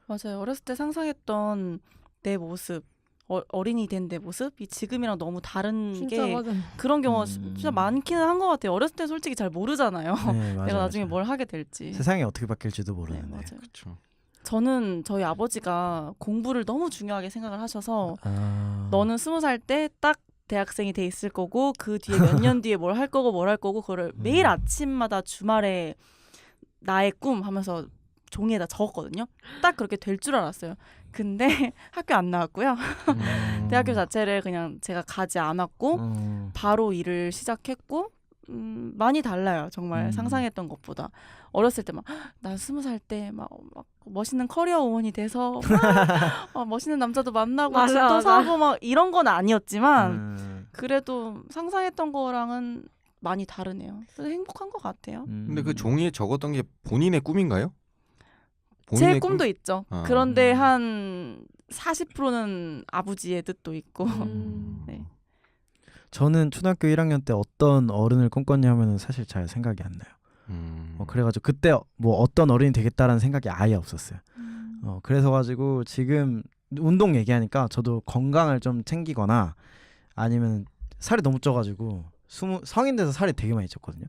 S2: 맞아요. 어렸을 때 상상했던 내 모습, 어린이 된 내 모습이 지금이랑 너무 다른
S4: 진짜
S2: 게
S4: 맞아요.
S2: 그런 경우가 진짜 많기는 한 것 같아요. 어렸을 때 솔직히 잘 모르잖아요.
S1: 네, 맞아요,
S2: 내가 나중에
S1: 맞아요.
S2: 뭘 하게 될지.
S1: 세상이 어떻게 바뀔지도
S2: 네,
S1: 모르는데.
S2: 맞아요.
S3: 그렇죠.
S2: 저는 저희 아버지가 공부를 너무 중요하게 생각을 하셔서
S1: 아.
S2: 너는 20살 때 딱 대학생이 돼 있을 거고 그 뒤에 몇 년 뒤에 뭘 할 거고 뭘 할 거고 그거를 매일 아침마다 주말에 나의 꿈 하면서 종이에다 적었거든요. 딱 그렇게 될 줄 알았어요. 근데 학교 안 나왔고요. 대학교 자체를 그냥 제가 가지 않았고 바로 일을 시작했고 많이 달라요. 정말 상상했던 것보다. 어렸을 때 막 나 20살 때 막 멋있는 커리어 우먼이 돼서 막 멋있는 남자도 만나고
S4: 맞아,
S2: 집도
S4: 맞아.
S2: 사고 막 이런 건 아니었지만 그래도 상상했던 거랑은 많이 다르네요. 그래서 행복한 것 같아요.
S3: 근데 그 종이에 적었던 게 본인의 꿈인가요?
S2: 제
S3: 본인의
S2: 꿈도 있죠.
S3: 아.
S2: 그런데 한 40%는 아버지의 뜻도 있고. 네.
S1: 저는 초등학교 1학년 때 어떤 어른을 꿈꿨냐면은 사실 잘 생각이 안 나요. 그래가지고 그때 뭐 어떤 어른이 되겠다라는 생각이 아예 없었어요. 그래서 가지고 지금 운동 얘기하니까 저도 건강을 좀 챙기거나 아니면 살이 너무 쪄가지고 성인 돼서 살이 되게 많이 쪘거든요.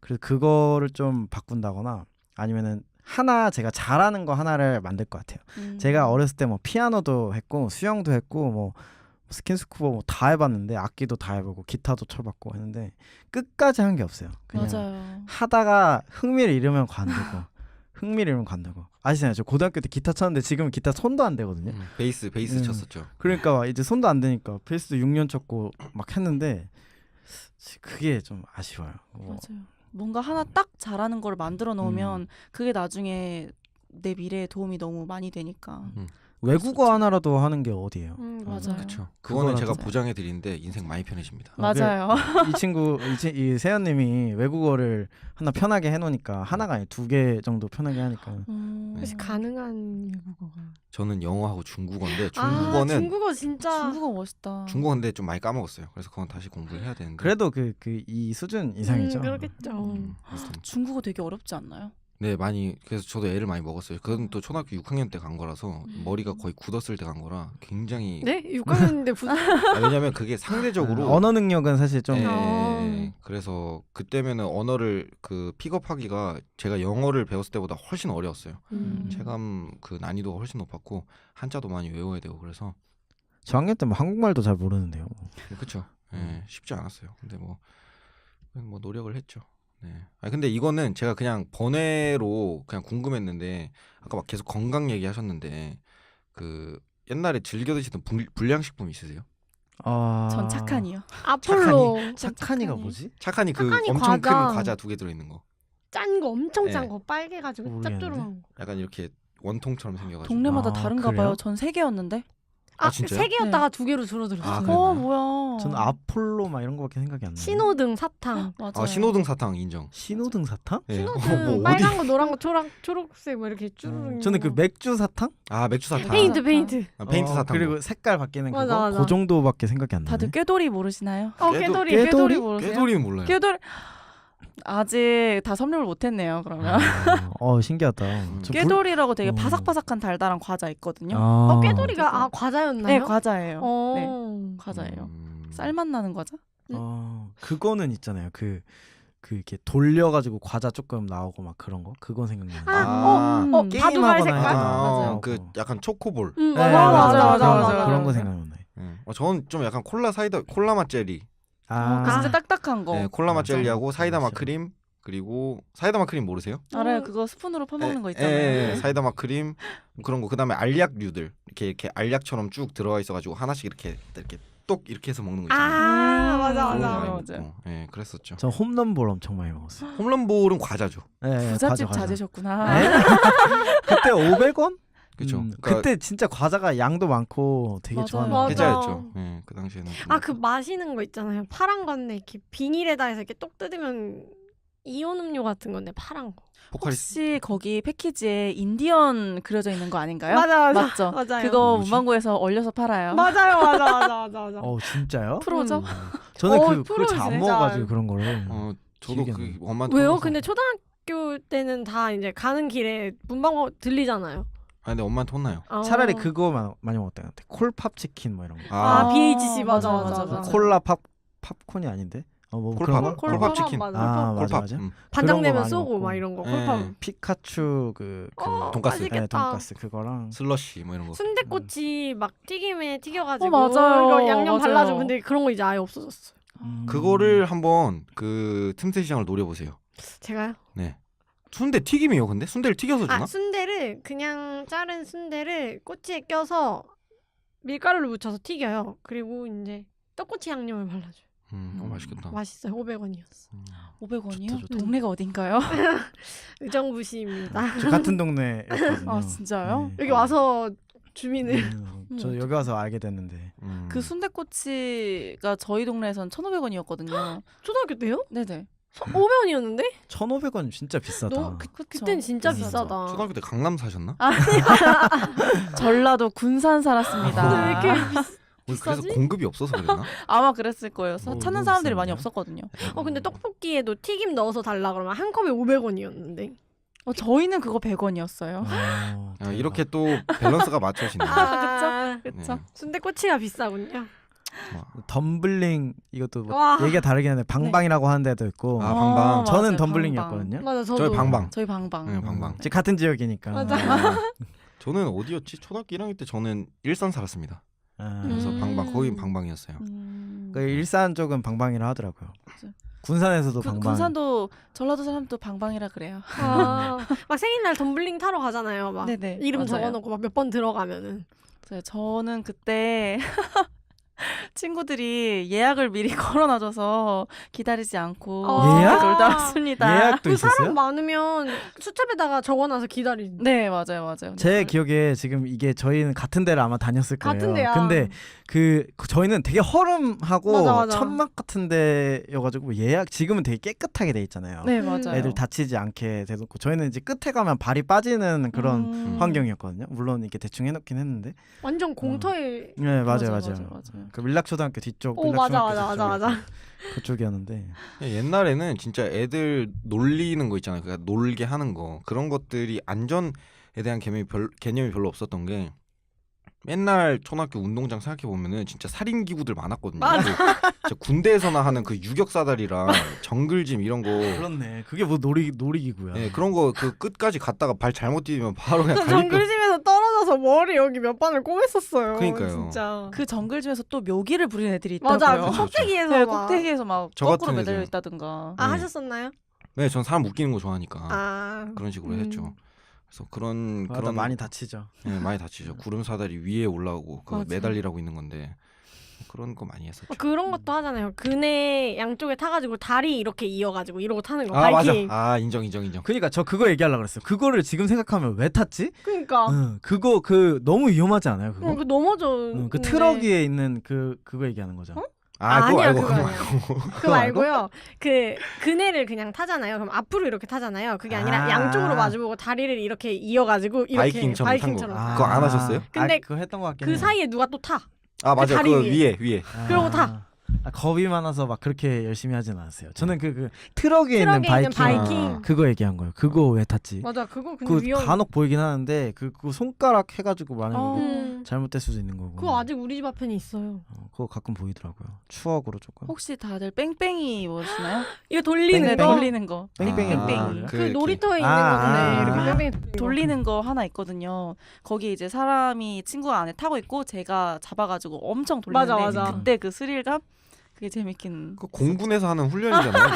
S1: 그래서 그거를 좀 바꾼다거나 아니면은 하나 제가 잘하는 거 하나를 만들 것 같아요. 제가 어렸을 때 뭐 피아노도 했고 수영도 했고 뭐 스킨스쿠버 뭐 다 해봤는데 악기도 다 해보고 기타도 쳐봤고 했는데 끝까지 한 게 없어요. 그냥
S2: 맞아요.
S1: 하다가 흥미를 잃으면 관두고 흥미를 잃으면 관두고 아시잖아요. 저 고등학교 때 기타 쳤는데 지금 기타 손도 안 되거든요.
S3: 베이스 쳤었죠.
S1: 그러니까 이제 손도 안 되니까 베이스도 6년 쳤고 막 했는데 그게 좀 아쉬워요.
S2: 맞아요. 뭔가 하나 딱 잘하는 걸 만들어 놓으면 그게 나중에 내 미래에 도움이 너무 많이 되니까.
S1: 외국어 하나라도 하는 게 어디예요?
S2: 맞아요.
S3: 그렇죠. 그거는 제가
S2: 맞아요.
S3: 보장해 드리는데 인생 많이 편해집니다.
S2: 맞아요.
S1: 이 친구 이 세연님이 외국어를 하나 편하게 해놓으니까 하나가 아니라 2개 정도 편하게 하니까.
S4: 혹시 가능한 외국어가?
S3: 저는 영어하고 중국어인데 중국어는
S4: 중국어 진짜
S2: 중국어 멋있다.
S3: 중국어인데 좀 많이 까먹었어요. 그래서 그건 다시 공부를 해야 되는데.
S1: 그래도 이 수준 이상이죠.
S4: 그렇겠죠.
S3: 아무튼.
S2: 중국어 되게 어렵지 않나요?
S3: 네, 많이. 그래서 저도 애를 많이 먹었어요. 그건 또 초등학교 6학년 때 간 거라서 머리가 거의 굳었을 때 간 거라 굉장히.
S4: 네? 6학년인데
S3: 왜냐면 그게 상대적으로
S1: 언어 능력은 사실 좀
S3: 그래서 그때면은 언어를 그 픽업하기가 제가 영어를 배웠을 때보다 훨씬 어려웠어요. 체감 그 난이도가 훨씬 높았고 한자도 많이 외워야 되고 그래서
S1: 저학년 때 뭐 한국말도 잘 모르는데요.
S3: 그렇죠. 쉽지 않았어요. 근데 뭐 노력을 했죠. 네. 근데 이거는 제가 그냥 번외로 그냥 궁금했는데 아까 막 계속 건강 얘기하셨는데 그 옛날에 즐겨 드시던 불량식품 있으세요?
S2: 전 착한이요.
S4: 아폴로
S1: 착한이가 뭐지?
S3: 착한이 그
S4: 착한이
S3: 엄청
S4: 과자.
S3: 큰 과자 2개 들어 있는 거.
S4: 짠 거 엄청
S3: 네.
S4: 짠 거 빨개 가지고
S1: 모르겠는데?
S4: 짭조름한 거.
S3: 약간 이렇게 원통처럼 생겨가지고.
S2: 동네마다
S1: 아,
S2: 다른가
S1: 그래요?
S2: 봐요. 전 3개였는데.
S3: 진짜요?
S4: 3개였다가 2개로 줄어들었어요.
S3: 그래요?
S2: 뭐야.
S1: 저는 아폴로 막 이런 거밖에 생각이 안 나요.
S4: 신호등 사탕.
S2: 맞아요.
S3: 신호등 사탕 인정.
S1: 신호등 사탕?
S3: 네.
S4: 신호등
S3: 뭐
S4: 빨간 거 노란 거 초록색 뭐 이렇게 쭈르륵 있는
S1: 저는 그
S4: 거.
S1: 맥주 사탕?
S3: 맥주 사탕.
S4: 페인트
S3: 페인트 사탕.
S1: 그리고 색깔 바뀌는
S4: 맞아,
S1: 그거?
S4: 맞아.
S1: 그 정도밖에 생각이 안 나네.
S2: 다들 꾀돌이 모르시나요?
S4: 깨돌이.
S1: 깨돌이?
S2: 모르세요?
S3: 꾀돌이는 몰라요.
S2: 꾀돌이 아직 다 섭렵을 못했네요. 그러면
S1: 신기하다.
S2: 꾀돌이라고 되게 바삭바삭한 달달한 과자 있거든요.
S4: 깨돌이가 과자였나요?
S2: 네, 과자예요. 네,
S4: 네.
S2: 과자예요. 쌀맛 나는 과자?
S1: 그거는 있잖아요. 그 이렇게 돌려가지고 과자 조금 나오고 막 그런 거. 그건 생각나요.
S4: 바둑알 색깔?
S2: 맞아요.
S3: 그 약간 초코볼.
S4: 맞아.
S1: 그런 거 생각나요.
S3: 저는 좀 약간 콜라 맛 젤리.
S2: 진짜 딱딱한 거.
S3: 네, 콜라 맛
S1: 맞아.
S3: 젤리하고 사이다 맛
S1: 맞아.
S3: 크림 그리고 사이다 맛 크림 모르세요?
S2: 알아요. 그거 스푼으로 퍼먹는 거 있잖아요.
S3: 예, 사이다 맛 크림 그런 거. 그다음에 알약류들 이렇게 알약처럼 쭉 들어가 있어가지고 하나씩 이렇게 똑 이렇게 해서 먹는 거 있잖아요.
S4: 맞아
S3: 그런 거
S2: 맞아.
S3: 많이
S2: 맞아요.
S3: 먹고. 예, 그랬었죠.
S1: 저 홈런볼 엄청 많이 먹었어요.
S3: 홈런볼은 과자죠.
S1: 네,
S2: 부잣집
S1: 과자.
S2: 찾으셨구나.
S1: 네? 그때 500원?
S3: 그렇죠.
S1: 그때 진짜 과자가 양도 많고 되게
S2: 맞아요.
S1: 좋았는데.
S4: 맞아.
S3: 해자였죠. 네, 그 당시에는.
S4: 아 그 마시는 거 있잖아요. 파란 건데 이렇게 비닐에다 해서 이렇게 똑 뜯으면 이온 음료 같은 건데 파란 거.
S3: 포카리스.
S2: 혹시 거기 패키지에 인디언 그려져 있는 거 아닌가요?
S4: 맞아.
S2: 맞죠?
S4: 맞아요.
S2: 그거
S3: 뭐지?
S2: 문방구에서 얼려서 팔아요.
S4: 맞아요. 맞아.
S1: 진짜요?
S2: 프로죠?
S1: 저는
S4: 어,
S1: 그걸 잘 안
S4: 진짜.
S1: 먹어가지고 그런 거를.
S3: 저도
S1: 기억이
S3: 그
S1: 안
S3: 엄마한테
S4: 왜요?
S3: 혼나서.
S4: 근데 초등학교 때는 다 이제 가는 길에 문방구 들리잖아요.
S3: 아 근데 엄마한테 혼나요.
S1: 차라리 그거 많이 먹었던 것 같아. 콜팝 치킨 뭐 이런 거.
S4: 아, BHC 맞아.
S2: 맞아.
S1: 콜라 팝콘이 아닌데? 뭐 그런 거?
S3: 콜팝 치킨.
S4: 맞아.
S1: 아
S3: 콜팝.
S1: 맞아.
S4: 반장
S1: 그런 거
S4: 내면
S1: 많이
S4: 쏘고
S1: 먹고.
S4: 막 이런 거.
S3: 예.
S4: 콜팝.
S1: 피카츄 그
S3: 돈가스.
S4: 맛있겠다.
S1: 돈가스 그거랑
S3: 슬러시 뭐 이런 거.
S4: 순대꼬치 막 튀김에 튀겨가지고
S2: 맞아요.
S4: 이거 양념
S2: 맞아요.
S4: 발라주고 근데 그런 거 이제 아예 없어졌어요.
S3: 그거를 한번 그 틈새 시장을 노려보세요.
S4: 제가요?
S3: 네. 순대 튀김이요. 근데 순대를 튀겨서 주나?
S4: 아 순대를 그냥 자른 순대를 꼬치에 껴서 밀가루를 묻혀서 튀겨요. 그리고 이제 떡꼬치 양념을 발라줘요.
S3: 맛있겠다.
S4: 맛있어요. 500원이었어.
S2: 500원이요?
S1: 좋다.
S2: 동네가 어딘가요?
S4: 의정부시입니다.
S1: 저 같은 동네였거든요.
S2: 아 진짜요?
S1: 네.
S4: 여기 와서 주민을
S1: 저 여기 와서 알게 됐는데.
S2: 그 순대꼬치가 저희 동네에선 1,500원이었거든요.
S4: 초등학교 때요?
S2: 네네.
S4: 500원이었는데?
S1: 1,500원 진짜 비싸다.
S4: 그땐 진짜
S1: 비싸죠.
S4: 비싸다.
S3: 초등학교 때 강남 사셨나?
S2: 전라도 군산 살았습니다.
S4: 근데 왜 이렇게
S3: 그래서
S4: 비싸지?
S3: 공급이 없어서 그랬나?
S2: 아마 그랬을 거예요.
S1: 너무
S2: 찾는 사람들이 많이
S1: 비싼데요?
S2: 없었거든요.
S4: 근데 떡볶이에도 튀김 넣어서 달라 그러면 한 컵에 500원이었는데.
S2: 저희는 그거 100원이었어요.
S3: 야, 이렇게 또 밸런스가 맞춰지네.
S2: 그쵸?
S3: 네.
S4: 순대꼬치가 비싸군요.
S1: 덤블링 이것도 뭐
S4: 와.
S1: 얘기가 다르긴 한데 방방이라고 하는 데도 있고.
S3: 아, 방방.
S1: 저는
S2: 맞아요,
S1: 덤블링이었거든요.
S4: 맞아 저도.
S3: 저희 방방.
S2: 저희 방방.
S3: 네, 방방.
S1: 즉 같은 지역이니까.
S4: 맞아.
S3: 저는 어디였지? 초등학교 1학년 때 저는 일산 살았습니다. 그래서
S2: 음.
S3: 방방 거긴 방방이었어요.
S1: 그 일산 쪽은 방방이라 하더라고요.
S2: 맞아.
S1: 군산에서도 방방.
S2: 군산도 전라도 사람도 방방이라 그래요.
S4: 막 생일날 덤블링 타러 가잖아요. 막
S2: 네네.
S4: 이름
S2: 맞아요.
S4: 적어놓고 막 몇 번 들어가면은.
S2: 저는 그때 친구들이 예약을 미리 걸어놔줘서 기다리지 않고
S1: 예약?
S2: 놀다 왔습니다.
S1: 예약도
S4: 그
S1: 있었어요?
S4: 사람 많으면 수첩에다가 적어놔서 기다리는.
S2: 네 맞아요.
S1: 제 기억에 지금 이게 저희는 같은 데를 아마 다녔을 거예요.
S4: 같은 데야.
S1: 근데 그 저희는 되게 허름하고
S4: 맞아.
S1: 천막 같은 데여가지고 예약 지금은 되게 깨끗하게 돼 있잖아요.
S2: 네 맞아요.
S1: 애들 다치지 않게 돼놓고 저희는 이제 끝에 가면 발이 빠지는 그런
S2: 음.
S1: 환경이었거든요. 물론 이렇게 대충 해놓긴 했는데.
S4: 완전 공터에.
S1: 네 맞아요.
S2: 맞아요.
S1: 그 밀락초등학교 뒤쪽.
S4: 오 맞아
S1: 밀락초등학교
S4: 맞아.
S1: 그쪽이었는데.
S3: 옛날에는 진짜 애들 놀리는 거 있잖아요. 그러니까 놀게 하는 거 그런 것들이 안전에 대한 개념이 별로 없었던 게 맨날 초등학교 운동장 생각해 보면은 진짜 살인 기구들 많았거든요. 진짜 군대에서나 하는 그 유격사다리랑 정글짐 이런 거.
S1: 그렇네. 그게 뭐 놀이기구야.
S3: 네, 그런 거 그 끝까지 갔다가 발 잘못 디디면 바로 그냥
S4: 저
S3: 갈비뼈.
S4: 정글짐에서 떨어져서 머리 여기 몇 번을 꼬맸었어요.
S3: 그러니까요.
S4: 진짜.
S2: 그 정글짐에서 또 묘기를 부리는 애들이 있다고요.
S4: 맞아. 그 꼭대기에서
S2: 네,
S4: 막.
S2: 꼭대기에서 막
S3: 저
S2: 거꾸로
S3: 같은
S2: 매달려
S3: 애들.
S2: 있다든가.
S4: 아
S3: 네.
S4: 하셨었나요?
S3: 네, 전 사람 웃기는 거 좋아하니까
S4: 아.
S3: 그런 식으로 했죠. 그래서 그런
S1: 많이 다치죠.
S3: 네, 많이 다치죠. 구름 사다리 위에 올라오고 그
S2: 맞아.
S3: 매달리라고 있는 건데 그런 거 많이 했었죠.
S4: 그런 것도 하잖아요. 그네 양쪽에 타가지고 다리 이렇게 이어가지고 이러고 타는 거.
S3: 아 맞아.
S4: 바이킹.
S3: 아 인정.
S1: 그러니까 저 그거 얘기하려고 그랬어요. 그거를 지금 생각하면 왜 탔지?
S4: 그러니까.
S1: 응, 그거 너무 위험하지 않아요? 그거?
S4: 그 넘어져.
S1: 응, 그 트럭 위에 있는 그거 얘기하는 거죠.
S3: 아 그거
S4: 아니야,
S3: 말고
S4: 그거
S3: 그거
S4: 아니야.
S3: 말고.
S4: 그거 말고요. 그네를 그냥 타잖아요. 그럼 앞으로 이렇게 타잖아요. 그게 아니라
S1: 아.
S4: 양쪽으로 마주보고 다리를 이렇게 이어가지고 이렇게
S3: 바이킹처럼 탄 거.
S4: 바이킹처럼.
S3: 그거 안 하셨어요?
S4: 근데
S1: 그거 했던 것 같긴
S4: 그
S1: 해요.
S4: 사이에 누가 또 타.
S3: 아 맞아.
S4: 다리
S3: 그
S4: 위에.
S3: 위에.
S4: 그러고 타.
S1: 겁이 많아서 막 그렇게 열심히 하진 않았어요. 저는 그 트럭 위에 있는
S4: 트럭에 있는
S1: 바이킹,
S4: 바이킹.
S1: 그거 얘기한 거예요. 그거 왜 탔지?
S4: 맞아. 그거 근데
S1: 그
S4: 위험.
S1: 간혹 보이긴 하는데 그거 손가락 해가지고 만약에
S2: 어.
S1: 잘못될 수도 있는 거고.
S4: 그거 아직 우리 집 앞에는 있어요.
S1: 그거 가끔 보이더라고요. 추억으로 조금.
S2: 혹시 다들 뺑뺑이 모르시나요?
S4: 이거 돌리는
S2: 네,
S1: 뺑뺑이?
S4: 거.
S2: 돌리는 거.
S1: 뺑뺑이
S3: 아,
S2: 뺑뺑이.
S4: 그
S3: 이렇게.
S4: 놀이터에 있는
S1: 아,
S4: 건데
S1: 아,
S4: 이렇게
S1: 아.
S4: 뺑뺑이
S2: 돌리는 거 하나 있거든요. 거기 이제 사람이 친구가 안에 타고 있고 제가 잡아가지고 엄청 돌리는데
S4: 맞아, 맞아.
S2: 그때 그 스릴감 그게 재밌긴.
S3: 그 공군에서 하는 훈련이잖아요.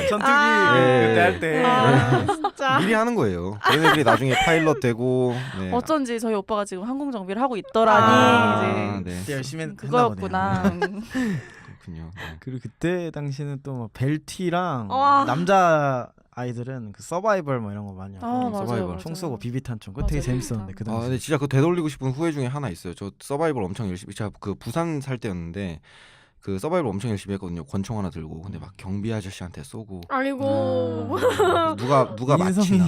S1: 전투기
S3: 네.
S1: 그때 할 때.
S4: 아, 진짜.
S3: 미리 하는 거예요. 그런 애들이 나중에 파일럿 되고. 네.
S2: 어쩐지 저희 오빠가 지금 항공 정비를 하고 있더라니
S3: 아, 네.
S1: 그때 열심히 했나
S2: 그거였구나.
S3: 그렇군요. 네.
S1: 그리고 그때 당시는 또 뭐 벨티랑
S4: 와.
S1: 남자 아이들은 그 서바이벌 뭐 이런 거 많이 하고
S2: 아 맞아요.
S3: 서바이벌.
S2: 맞아요.
S1: 총 쏘고 비비탄총 그거 되게
S2: 맞아요,
S1: 재밌었는데
S2: 비비탄.
S1: 그
S3: 아
S1: 당시.
S3: 근데 진짜 그 되돌리고 싶은 후회 중에 하나 있어요. 저 서바이벌 엄청 열심히 제가 그 부산 살 때였는데 그 서바이벌 엄청 열심히 했거든요. 권총 하나 들고 근데 막 경비 아저씨한테 쏘고
S4: 아이고.
S3: 누가
S1: 인성이-
S3: 마치나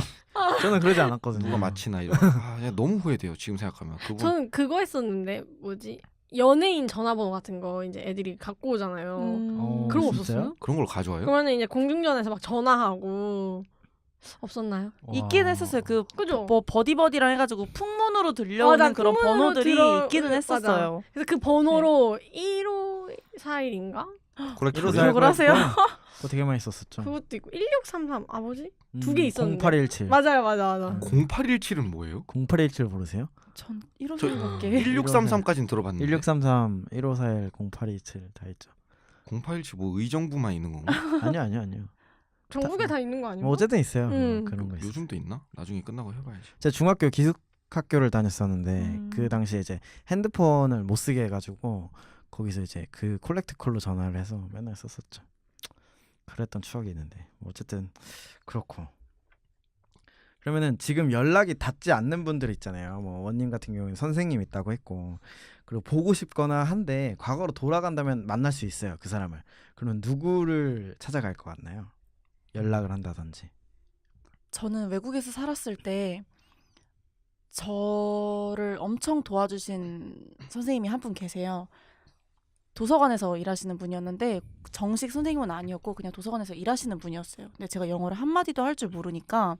S1: 저는 그러지 않았거든요.
S3: 누가 마치나 이런 그냥 너무 후회돼요. 지금 생각하면 그분
S4: 저는 그거 했었는데 뭐지? 연예인 전화번호 같은 거 이제 애들이 갖고 오잖아요. 그런 거
S1: 진짜요?
S4: 없었어요?
S3: 그런 걸 가져와요?
S4: 그러면 이제 공중전에서 막 전화하고 없었나요?
S2: 있긴
S1: 와.
S2: 했었어요. 그
S4: 그죠?
S2: 뭐 버디버디랑 해가지고 풍문으로 들려오는
S4: 난
S2: 그런
S4: 풍문으로
S2: 번호들이 있기는
S4: 맞아.
S2: 했었어요.
S4: 그래서 그 번호로 1541인가?
S3: 그렇죠.
S2: 기억을 하세요?
S1: 그거 되게 많이 썼었죠.
S4: 그것도 있고 1633 뭐지? 두개 있었는데.
S1: 0817.
S4: 맞아요, 맞아.
S3: 0817은 뭐예요?
S1: 0817 모르세요?
S2: 전 이런
S3: 저-
S2: 생각밖에.
S3: 1633까지는 들어봤는데
S1: 1633, 1541, 0827 다 있죠.
S3: 0817 뭐 의정부만 있는 건가?
S1: 아니요.
S4: 전국에 다 있는 거 아닌가?
S1: 뭐 어쨌든 있어요.
S4: 음.
S1: 그런 거 있어요.
S3: 요즘도 있나? 나중에 끝나고 해봐야지.
S1: 제가 중학교 기숙학교를 다녔었는데 그
S2: 음.
S1: 당시에 이제 핸드폰을 못 쓰게 해가지고 거기서 이제 그 콜렉트콜로 전화를 해서 맨날 썼었죠. 그랬던 추억이 있는데 뭐 어쨌든 그렇고. 그러면은 지금 연락이 닿지 않는 분들 있잖아요. 뭐 원님 같은 경우는 선생님 있다고 했고 그리고 보고 싶거나 한데 과거로 돌아간다면 만날 수 있어요. 그 사람을. 그러면 누구를 찾아갈 것 같나요? 연락을 한다든지.
S2: 저는 외국에서 살았을 때 저를 엄청 도와주신 선생님이 한 분 계세요. 도서관에서 일하시는 분이었는데 정식 선생님은 아니었고 그냥 도서관에서 일하시는 분이었어요. 근데 제가 영어를 한마디도 할 줄 모르니까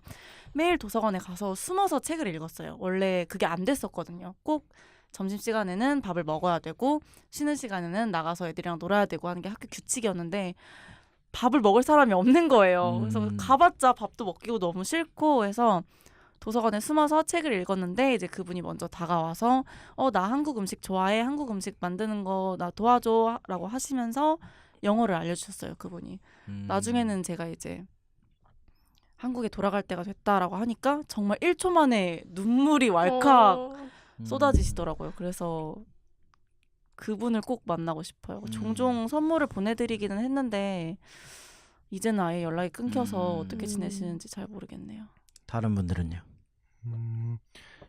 S2: 매일 도서관에 가서 숨어서 책을 읽었어요. 원래 그게 안 됐었거든요. 꼭 점심시간에는 밥을 먹어야 되고 쉬는 시간에는 나가서 애들이랑 놀아야 되고 하는 게 학교 규칙이었는데 밥을 먹을 사람이 없는 거예요. 그래서 가봤자 밥도 먹기고 너무 싫고 해서 도서관에 숨어서 책을 읽었는데 이제 그분이 먼저 다가와서 나 한국 음식 좋아해. 한국 음식 만드는 거 나 도와줘 라고 하시면서 영어를 알려주셨어요. 그분이. 나중에는 제가 이제 한국에 돌아갈 때가 됐다라고 하니까 정말 1초 만에 눈물이 왈칵 쏟아지시더라고요. 그래서 그분을 꼭 만나고 싶어요. 종종 선물을 보내드리기는 했는데 이제는 아예 연락이 끊겨서 어떻게 지내시는지 잘 모르겠네요.
S1: 다른 분들은요?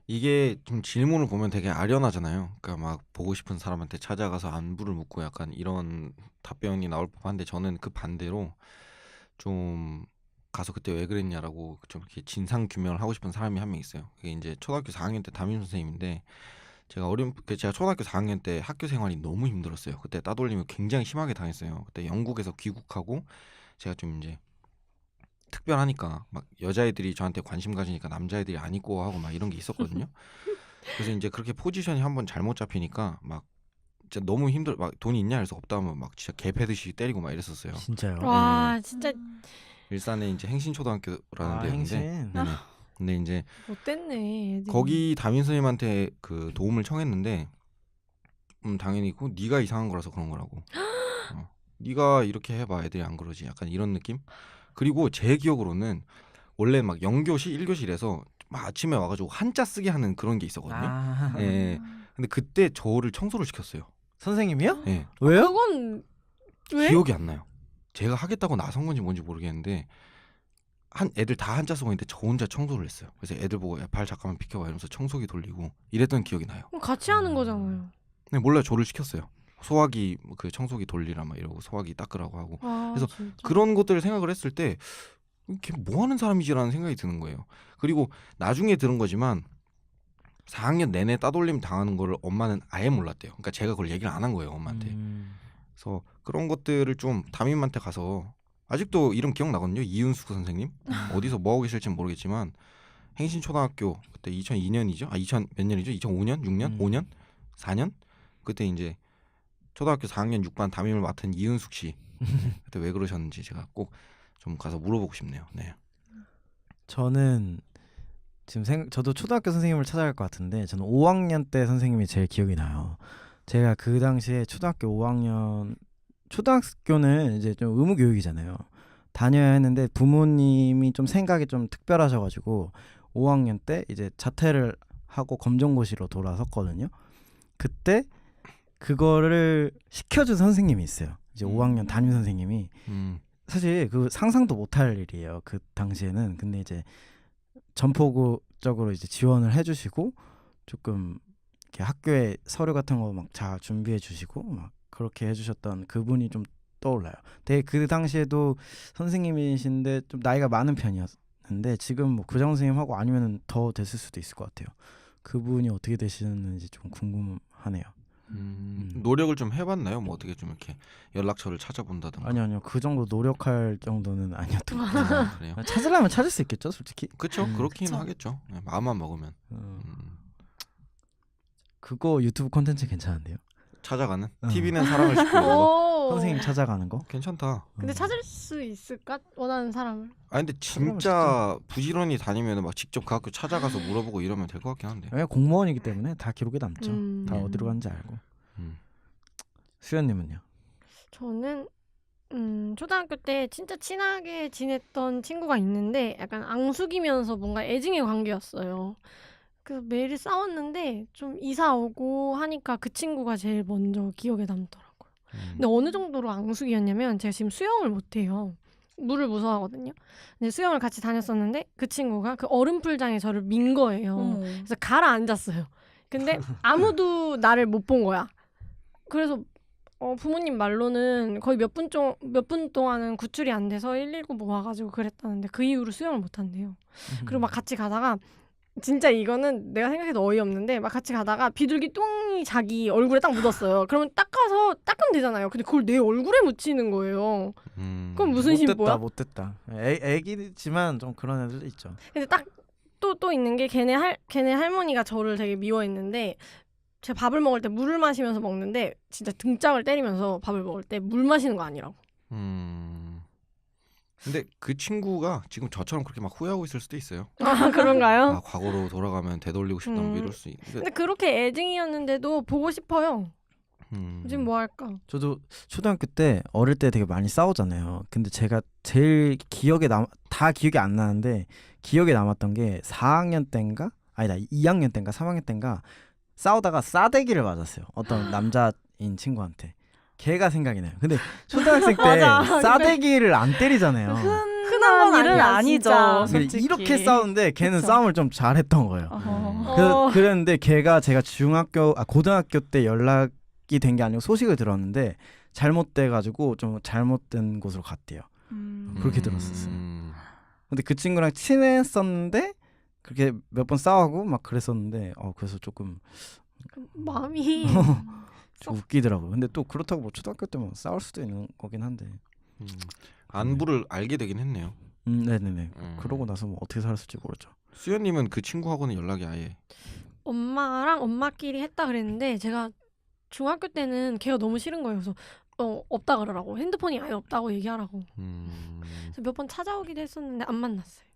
S3: 이게 좀 질문을 보면 되게 아련하잖아요. 그러니까 막 보고 싶은 사람한테 찾아가서 안부를 묻고 약간 이런 답변이 나올 법한데 저는 그 반대로 좀 가서 그때 왜 그랬냐라고 좀 이렇게 진상 규명을 하고 싶은 사람이 한 명 있어요. 그게 이제 초등학교 4학년 때 담임 선생님인데 제가 초등학교 4학년 때 학교 생활이 너무 힘들었어요. 그때 따돌림을 굉장히 심하게 당했어요. 그때 영국에서 귀국하고 제가 좀 이제 특별하니까 막 여자애들이 저한테 관심 가지니까 남자애들이 안 있고 하고 막 이런 게 있었거든요. 그래서 이제 그렇게 포지션이 한번 잘못 잡히니까 막 진짜 너무 막 돈이 있냐 해서 없다 하면 막 진짜 개패듯이 때리고 막 이랬었어요.
S1: 진짜요?
S4: 와, 진짜
S3: 일산에 이제 행신초등학교라는 데였는데
S1: 행신.
S3: 네네. 근데 이제
S4: 못됐네. 애들이.
S3: 거기 담임 선생님한테 그 도움을 청했는데 당연히 그 네가 이상한 거라서 그런 거라고. 네가 이렇게 해봐 애들이 안 그러지. 약간 이런 느낌. 그리고 제 기억으로는 원래 막 0교시 1교시에서 막 아침에 와가지고 한자 쓰게 하는 그런 게 있었거든요. 예. 근데 그때 저를 청소를 시켰어요.
S1: 선생님이요?
S3: 예.
S1: 왜요?
S4: 그건 왜?
S3: 기억이 안 나요. 제가 하겠다고 나선 건지 뭔지 모르겠는데 애들 다 한자 쓰고 있는데 저 혼자 청소를 했어요. 그래서 애들 보고 야, 발 잠깐만 비켜봐 이러면서 청소기 돌리고 이랬던 기억이 나요.
S4: 그럼 같이 하는 거잖아요.
S3: 근데 몰라요. 저를 시켰어요. 소화기 그 청소기 돌리라 막 이러고 소화기 닦으라고 하고 그래서
S4: 진짜.
S3: 그런 것들을 생각을 했을 때 걔 뭐 하는 사람이지라는 생각이 드는 거예요. 그리고 나중에 들은 거지만 4학년 내내 따돌림 당하는 거를 엄마는 아예 몰랐대요. 그러니까 제가 그걸 얘기를 안 한 거예요, 엄마한테. 그래서 그런 것들을 좀 담임한테 가서 아직도 이름 기억나거든요. 이윤숙 선생님. 어디서 뭐 하고 계실지는 모르겠지만 행신초등학교 그때 2002년이죠. 2000 몇 년이죠? 2005년? 6년? 5년? 4년? 그때 이제 초등학교 4학년 6반 담임을 맡은 이은숙 씨 그때 왜 그러셨는지 제가 꼭 좀 가서 물어보고 싶네요. 네.
S1: 저는 지금 저도 초등학교 선생님을 찾아갈 것 같은데 저는 5학년 때 선생님이 제일 기억이 나요. 제가 그 당시에 초등학교 5학년 초등학교는 이제 좀 의무 교육이잖아요. 다녀야 했는데 부모님이 좀 생각이 좀 특별하셔가지고 5학년 때 이제 자퇴를 하고 검정고시로 돌아섰거든요. 그때 그거를 시켜준 선생님이 있어요. 이제 5학년 담임 선생님이 사실 그 상상도 못할 일이에요. 그 당시에는. 근데 이제 전폭적으로 이제 지원을 해주시고 조금 이렇게 학교에 서류 같은 거 막 잘 준비해 주시고 막 그렇게 해주셨던 그분이 좀 떠올라요. 되게 그 당시에도 선생님이신데 좀 나이가 많은 편이었는데 지금 뭐 교장 선생님하고 아니면은 더 됐을 수도 있을 것 같아요. 그분이 어떻게 되시는지 좀 궁금하네요.
S3: 노력을 좀 해봤나요? 뭐 어떻게 좀 이렇게 연락처를 찾아본다든가.
S1: 아니요 그 정도 노력할 정도는 아니었던 것 같아요.
S3: 아, 그래요?
S1: 찾으려면 찾을 수 있겠죠 솔직히.
S3: 그쵸? 그렇긴
S2: 그쵸.
S3: 하겠죠. 네, 마음만 먹으면.
S1: 그거 유튜브 콘텐츠 괜찮은데요?
S3: 찾아가는.
S1: 어.
S3: TV는 사랑을 싣고 이런 거.
S4: 오.
S1: 선생님 찾아가는 거?
S3: 괜찮다.
S4: 근데 찾을 수 있을까? 원하는 사람을.
S3: 아 근데 진짜 부지런히 다니면 막 직접 그 학교 찾아가서 물어보고 이러면 될 것 같긴 한데.
S1: 왜 공무원이기 때문에 다 기록에 남죠. 다
S2: 음.
S1: 어디로 간지 알고.
S3: 음.
S1: 수연님은요?
S4: 저는 초등학교 때 진짜 친하게 지냈던 친구가 있는데 약간 앙숙이면서 뭔가 애증의 관계였어요. 그래서 매일 싸웠는데 좀 이사 오고 하니까 그 친구가 제일 먼저 기억에 남더라고요. 근데 어느 정도로 앙숙이었냐면 제가 지금 수영을 못해요. 물을 무서워하거든요. 근데 수영을 같이 다녔었는데 그 친구가 그 얼음풀장에 저를 민 거예요.
S2: 어머.
S4: 그래서 가라앉았어요. 근데 아무도 나를 못 본 거야. 그래서 부모님 말로는 거의 몇 분 동안은 구출이 안 돼서 119 뭐 와가지고 그랬다는데 그 이후로 수영을 못 한대요. 그리고 막 같이 가다가 진짜 이거는 내가 생각해도 어이없는데 막 같이 가다가 비둘기 똥이 자기 얼굴에 딱 묻었어요. 그러면 닦아서 닦으면 되잖아요. 근데 그걸 내 얼굴에 묻히는 거예요. 그럼 무슨 신보야?
S1: 못됐다. 애기지만 좀 그런 애들도 있죠.
S4: 근데 딱 또 있는 게 걔네 할머니가 저를 되게 미워했는데 제가 밥을 먹을 때 물을 마시면서 먹는데 진짜 등짝을 때리면서 밥을 먹을 때 물 마시는 거 아니라고.
S3: 근데 그 친구가 지금 저처럼 그렇게 막 후회하고 있을 수도 있어요.
S4: 아 그런가요?
S3: 아, 과거로 돌아가면 되돌리고 싶다 뭐 이럴 수 있는데.
S4: 근데 그렇게 애증이었는데도 보고 싶어요. 지금 뭐 할까?
S1: 저도 초등학교 때 어릴 때 되게 많이 싸우잖아요. 근데 제가 제일 다 기억이 안 나는데 기억에 남았던 게 4학년 때인가? 아니다 2학년 때인가 3학년 때인가 싸우다가 싸대기를 맞았어요. 어떤 남자인 친구한테. 걔가 생각이 나요. 근데 초등학생 때
S2: 맞아.
S1: 싸대기를 안 때리잖아요.
S2: 흔한
S4: 건
S2: 일은
S4: 아니야,
S2: 아니죠.
S4: 진짜.
S1: 근데
S2: 솔직히.
S1: 이렇게 싸우는데 걔는
S2: 그쵸.
S1: 싸움을 좀 잘했던 거예요. 그랬는데 걔가 제가 고등학교 때 연락이 된 게 아니고 소식을 들었는데 잘못돼가지고 좀 잘못된 곳으로 갔대요. 그렇게 들었었어요. 근데 그 친구랑 친했었는데 그렇게 몇 번 싸우고 막 그랬었는데 그래서 조금
S4: 마음이
S1: 좀 웃기더라고요. 근데 또 그렇다고 뭐 초등학교 때 뭐 싸울 수도 있는 거긴 한데.
S3: 안부를 알게 되긴 했네요.
S1: 네네네. 그러고 나서 뭐 어떻게 살았을지 모르죠.
S3: 수연님은 그 친구하고는 연락이 아예.
S4: 엄마랑 엄마끼리 했다 그랬는데 제가 중학교 때는 걔가 너무 싫은 거예요. 그래서 없다 그러라고 핸드폰이 아예 없다고 얘기하라고. 그래서 몇 번 찾아오기도 했었는데 안 만났어요.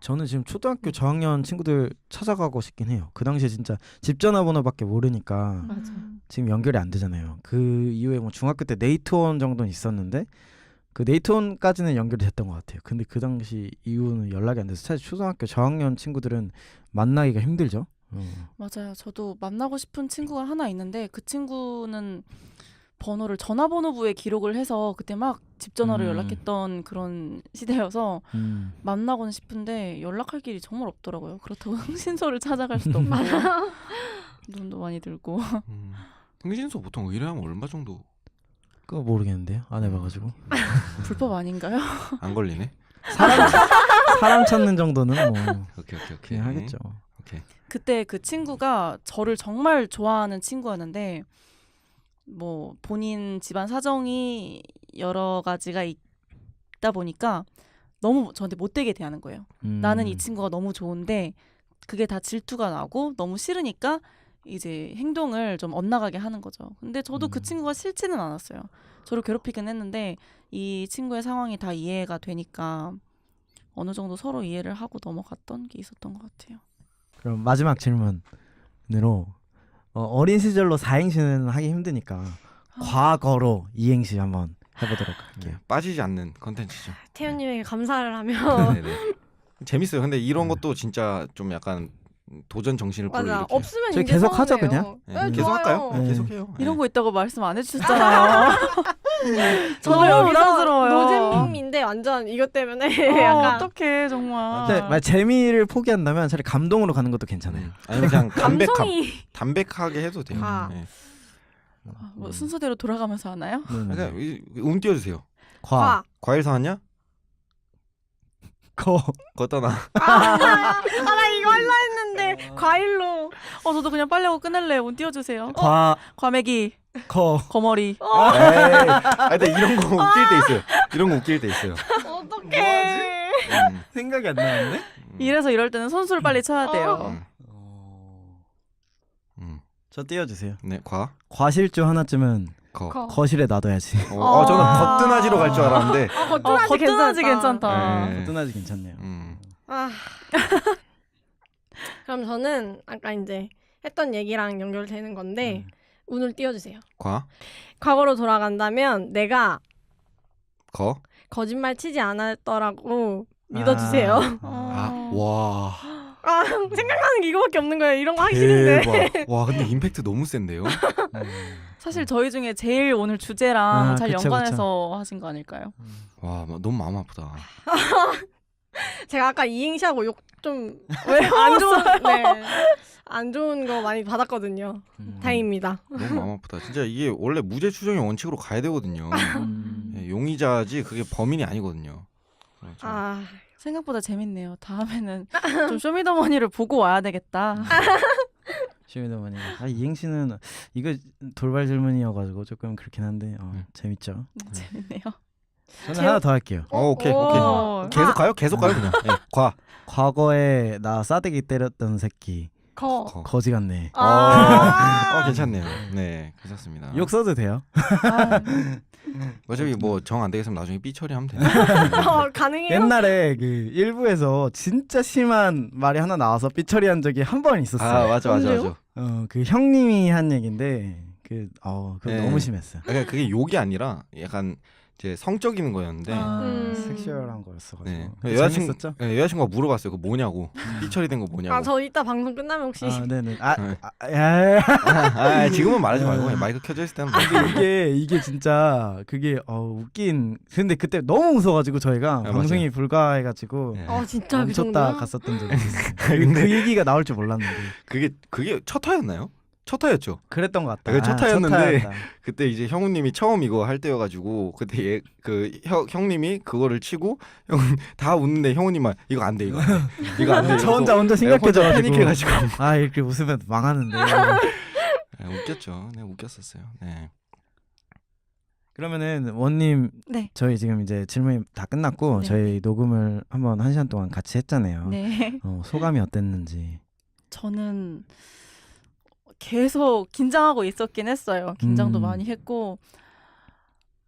S1: 저는 지금 초등학교 저학년 친구들 찾아가고 싶긴 해요. 그 당시에 진짜 집 전화번호밖에 모르니까
S4: 맞아.
S1: 지금 연결이 안 되잖아요. 그 이후에 뭐 중학교 때 네이트온 정도는 있었는데 그 네이트온까지는 연결이 됐던 것 같아요. 근데 그 당시 이후는 연락이 안 돼서 사실 초등학교 저학년 친구들은 만나기가 힘들죠.
S2: 맞아요. 저도 만나고 싶은 친구가 하나 있는데 그 친구는 번호를 전화번호부에 기록을 해서 그때 막 집 전화로 연락했던 그런 시대여서 만나고는 싶은데 연락할 길이 정말 없더라고요. 그렇다고 흥신소를 찾아갈 수도 없고 돈도 많이 들고.
S3: 흥신소 보통 의뢰하면 얼마 정도?
S1: 그거 모르겠는데요. 안 해봐가지고.
S2: 불법 아닌가요?
S3: 안 걸리네.
S1: 사람 찾는 정도는 뭐
S3: 오케이.
S1: 그냥 하겠죠.
S3: 오케이.
S2: 그때 그 친구가 저를 정말 좋아하는 친구였는데 뭐 본인 집안 사정이 여러 가지가 있다 보니까 너무 저한테 못되게 대하는 거예요. 나는 이 친구가 너무 좋은데 그게 다 질투가 나고 너무 싫으니까 이제 행동을 좀 엇나가게 하는 거죠. 근데 저도 그 친구가 싫지는 않았어요. 저를 괴롭히긴 했는데 이 친구의 상황이 다 이해가 되니까 어느 정도 서로 이해를 하고 넘어갔던 게 있었던 것 같아요.
S1: 그럼 마지막 질문으로 어린 시절로 4행시는 하기 힘드니까 과거로 2행시 한번 해보도록 할게요.
S3: 빠지지 않는 컨텐츠죠.
S4: 태연님에게 감사를 하며
S3: 네네. 재밌어요. 근데 이런 것도 진짜 좀 약간 도전 정신을
S4: 맞아.
S3: 불러일으켜.
S4: 없으면
S1: 저희
S4: 이제
S1: 계속 하죠,
S4: 서운해요.
S3: 네,
S4: 네,
S3: 계속
S4: 좋아요.
S3: 할까요?
S1: 네.
S3: 계속해요.
S2: 이런
S3: 네.
S2: 거 있다고 말씀 안 해주셨잖아요. 저도
S4: 저는
S2: 부담스러워요.
S4: 노잼인데 완전 이것 때문에 약간
S2: 어떡해 정말.
S1: 근데 만약 재미를 포기한다면 차라리 감동으로 가는 것도 괜찮아요.
S3: 아니면 그냥
S4: 감성이
S3: 담백하게 해도 돼요.
S4: 아.
S3: 네.
S2: 뭐 순서대로 돌아가면서 하나요?
S1: 네네네.
S3: 그러니까 띄워주세요.
S1: 과,
S3: 과일 사왔냐?
S1: 거,
S3: 걷다 놔.
S4: 나 이거 할라 했는데 과일로
S2: 저도 그냥 빨리 하고 끝낼래요. 운 띄워주세요.
S1: 과,
S2: 과메기,
S1: 거.
S2: 거머리.
S3: 에이, 근데 이런 거 웃길 때 있어요. 이런 거 웃길 때 있어요.
S4: 어떡해.
S1: 생각이 안 나는데?
S2: 이래서 이럴 때는 선수를 빨리 쳐야 돼요.
S1: 저 띄워주세요.
S3: 네,
S1: 과실주 하나쯤은
S3: 거.
S1: 거실에 놔둬야지.
S3: 저는
S2: 아.
S3: 거뜬하지로 갈 줄 알았는데.
S2: 거뜬하지 괜찮다.
S3: 네.
S1: 거뜬하지 괜찮네요.
S4: 아. 그럼 저는 아까 이제 했던 얘기랑 연결되는 건데 운을 띄워주세요. 과거로 돌아간다면 내가 거짓말 치지 않았더라고 믿어주세요.
S3: 와.
S4: 생각나는 게 이거밖에 없는 거예요. 이런 거 하기 싫은데.
S3: 대박. 와, 근데 임팩트 너무 센데요.
S2: 사실 저희 중에 제일 오늘 주제랑 잘
S1: 그쵸,
S2: 연관해서 하신 거 아닐까요?
S3: 와, 너무 마음 아프다.
S4: 제가 아까 이행시하고 욕 좀
S2: 왜
S4: 안 좋은 안 좋은 거 많이 받았거든요. 다행입니다.
S3: 너무 마음 아프다. 진짜 이게 원래 무죄 추정의 원칙으로 가야 되거든요. 예, 용의자지 그게 범인이 아니거든요.
S4: 아,
S2: 생각보다 재밌네요. 다음에는 좀 쇼미더머니를 보고 와야 되겠다.
S1: 쇼미더머니. 이행시는 이거 돌발 질문이어가지고 조금 그렇긴 한데 재밌죠.
S2: 재밌네요.
S1: 저는 하나 더 할게요.
S3: 오케이. 계속 가요? 그냥. 네,
S1: 과거에 나 싸대기 때렸던 새끼 거지 같네.
S3: 괜찮네요. 네, 괜찮습니다.
S1: 욕 써도 돼요?
S3: 어차피 뭐 정 안 되겠으면 나중에 삐 처리하면 돼요.
S4: 가능해요?
S1: 옛날에 그 일부에서 진짜 심한 말이 하나 나와서 삐처리한 적이 한 번 있었어요.
S3: 맞아.
S1: 그 형님이 한 얘긴데 그거
S3: 네.
S1: 너무 심했어요.
S3: 그러니까 그게 욕이 아니라 약간 이제 성적인 거였는데.
S1: 섹슈얼한 거였어가지고.
S3: 네.
S1: 재밌었죠?
S3: 여자친구가 물어봤어요. 그거 뭐냐고. 삐 처리된 거 뭐냐고.
S4: 저 이따 방송 끝나면 혹시
S1: 네네.
S3: 지금은 말하지 말고 마이크 켜져 있을 때는.
S1: 이게 진짜 그게 웃긴. 근데 그때 너무 웃어가지고 저희가 방송이
S3: 맞아요.
S1: 불가해가지고
S4: 진짜 그
S1: 멈췄다
S4: 정도야?
S1: 갔었던 적이 있었어요. 그 얘기가 나올 줄 몰랐는데.
S3: 그게 첫 화였나요? 첫 화였죠.
S1: 그랬던 것 같다.
S3: 그게 첫 화였는데
S1: 첫 화였다.
S3: 그때 이제 형우님이 처음 이거 할 때여가지고 그때 형님이 그거를 치고 형 다 웃는데 형우님만 이거 안 돼. 이거 안 돼.
S1: 저 혼자 심각해져가지고
S3: 패닉해가지고
S1: 이렇게 웃으면 망하는데.
S3: 웃겼죠. 네, 웃겼었어요. 네.
S1: 그러면은 원님
S2: 네.
S1: 저희 지금 이제 질문이 다 끝났고
S2: 네.
S1: 저희 녹음을 한번 1시간 동안 같이 했잖아요.
S2: 네.
S1: 소감이 어땠는지.
S2: 저는 계속 긴장하고 있었긴 했어요. 긴장도 많이 했고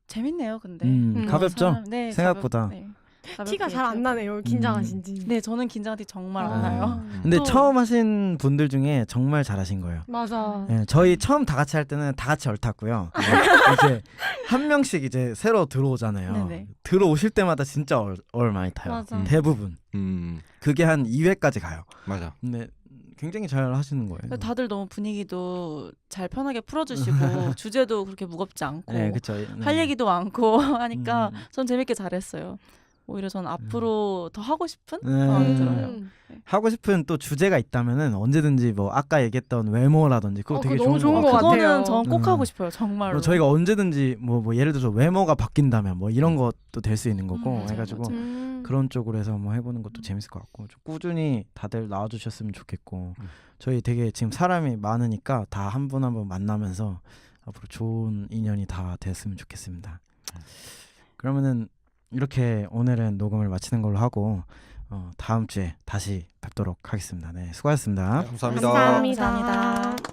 S2: 재밌네요. 근데
S1: 가볍죠?
S2: 네,
S1: 생각보다.
S4: 티가 잘 안 나네요. 긴장하신지.
S2: 네, 저는 긴장 티 정말 안 나요.
S1: 근데
S2: 또-
S1: 처음 하신 분들 중에 정말 잘하신 거예요.
S4: 맞아.
S1: 네, 저희 처음 다 같이 할 때는 다 같이 얼탔고요. 이제 한 명씩 이제 새로 들어오잖아요.
S2: 네네.
S1: 들어오실 때마다 진짜 얼 많이 타요.
S4: 맞아.
S1: 대부분. 그게 한 2회까지 가요.
S3: 맞아.
S1: 근데 굉장히 잘 하시는 거예요.
S2: 다들 너무 분위기도 잘 편하게 풀어주시고 주제도 그렇게 무겁지 않고
S1: 네, 그렇죠.
S2: 할 얘기도 많고 하니까
S1: 음.
S2: 전 재밌게 잘했어요. 오히려 전 앞으로 더 하고 싶은
S1: 네.
S2: 마음이 들어요.
S1: 하고 싶은 또 주제가 있다면은 언제든지 뭐 아까 얘기했던 외모라든지 그거 되게
S4: 그거 너무 좋은
S1: 것
S4: 것
S1: 같아요.
S4: 같아요.
S2: 그거는 전 꼭 하고 싶어요. 정말로.
S1: 그리고 저희가 언제든지 뭐 예를 들어서 외모가 바뀐다면 뭐 이런 것도 될 수 있는 거고
S2: 맞아요,
S1: 해가지고
S2: 맞아요.
S1: 그런 쪽으로 해서 뭐 해보는 것도 재밌을 것 같고 좀 꾸준히 다들 나와주셨으면 좋겠고 저희 되게 지금 사람이 많으니까 다 한 분 한 분 만나면서 앞으로 좋은 인연이 다 됐으면 좋겠습니다. 그러면은 이렇게 오늘은 녹음을 마치는 걸로 하고 다음 주에 다시 뵙도록 하겠습니다. 네, 수고하셨습니다.
S3: 감사합니다.
S4: 감사합니다.
S2: 감사합니다.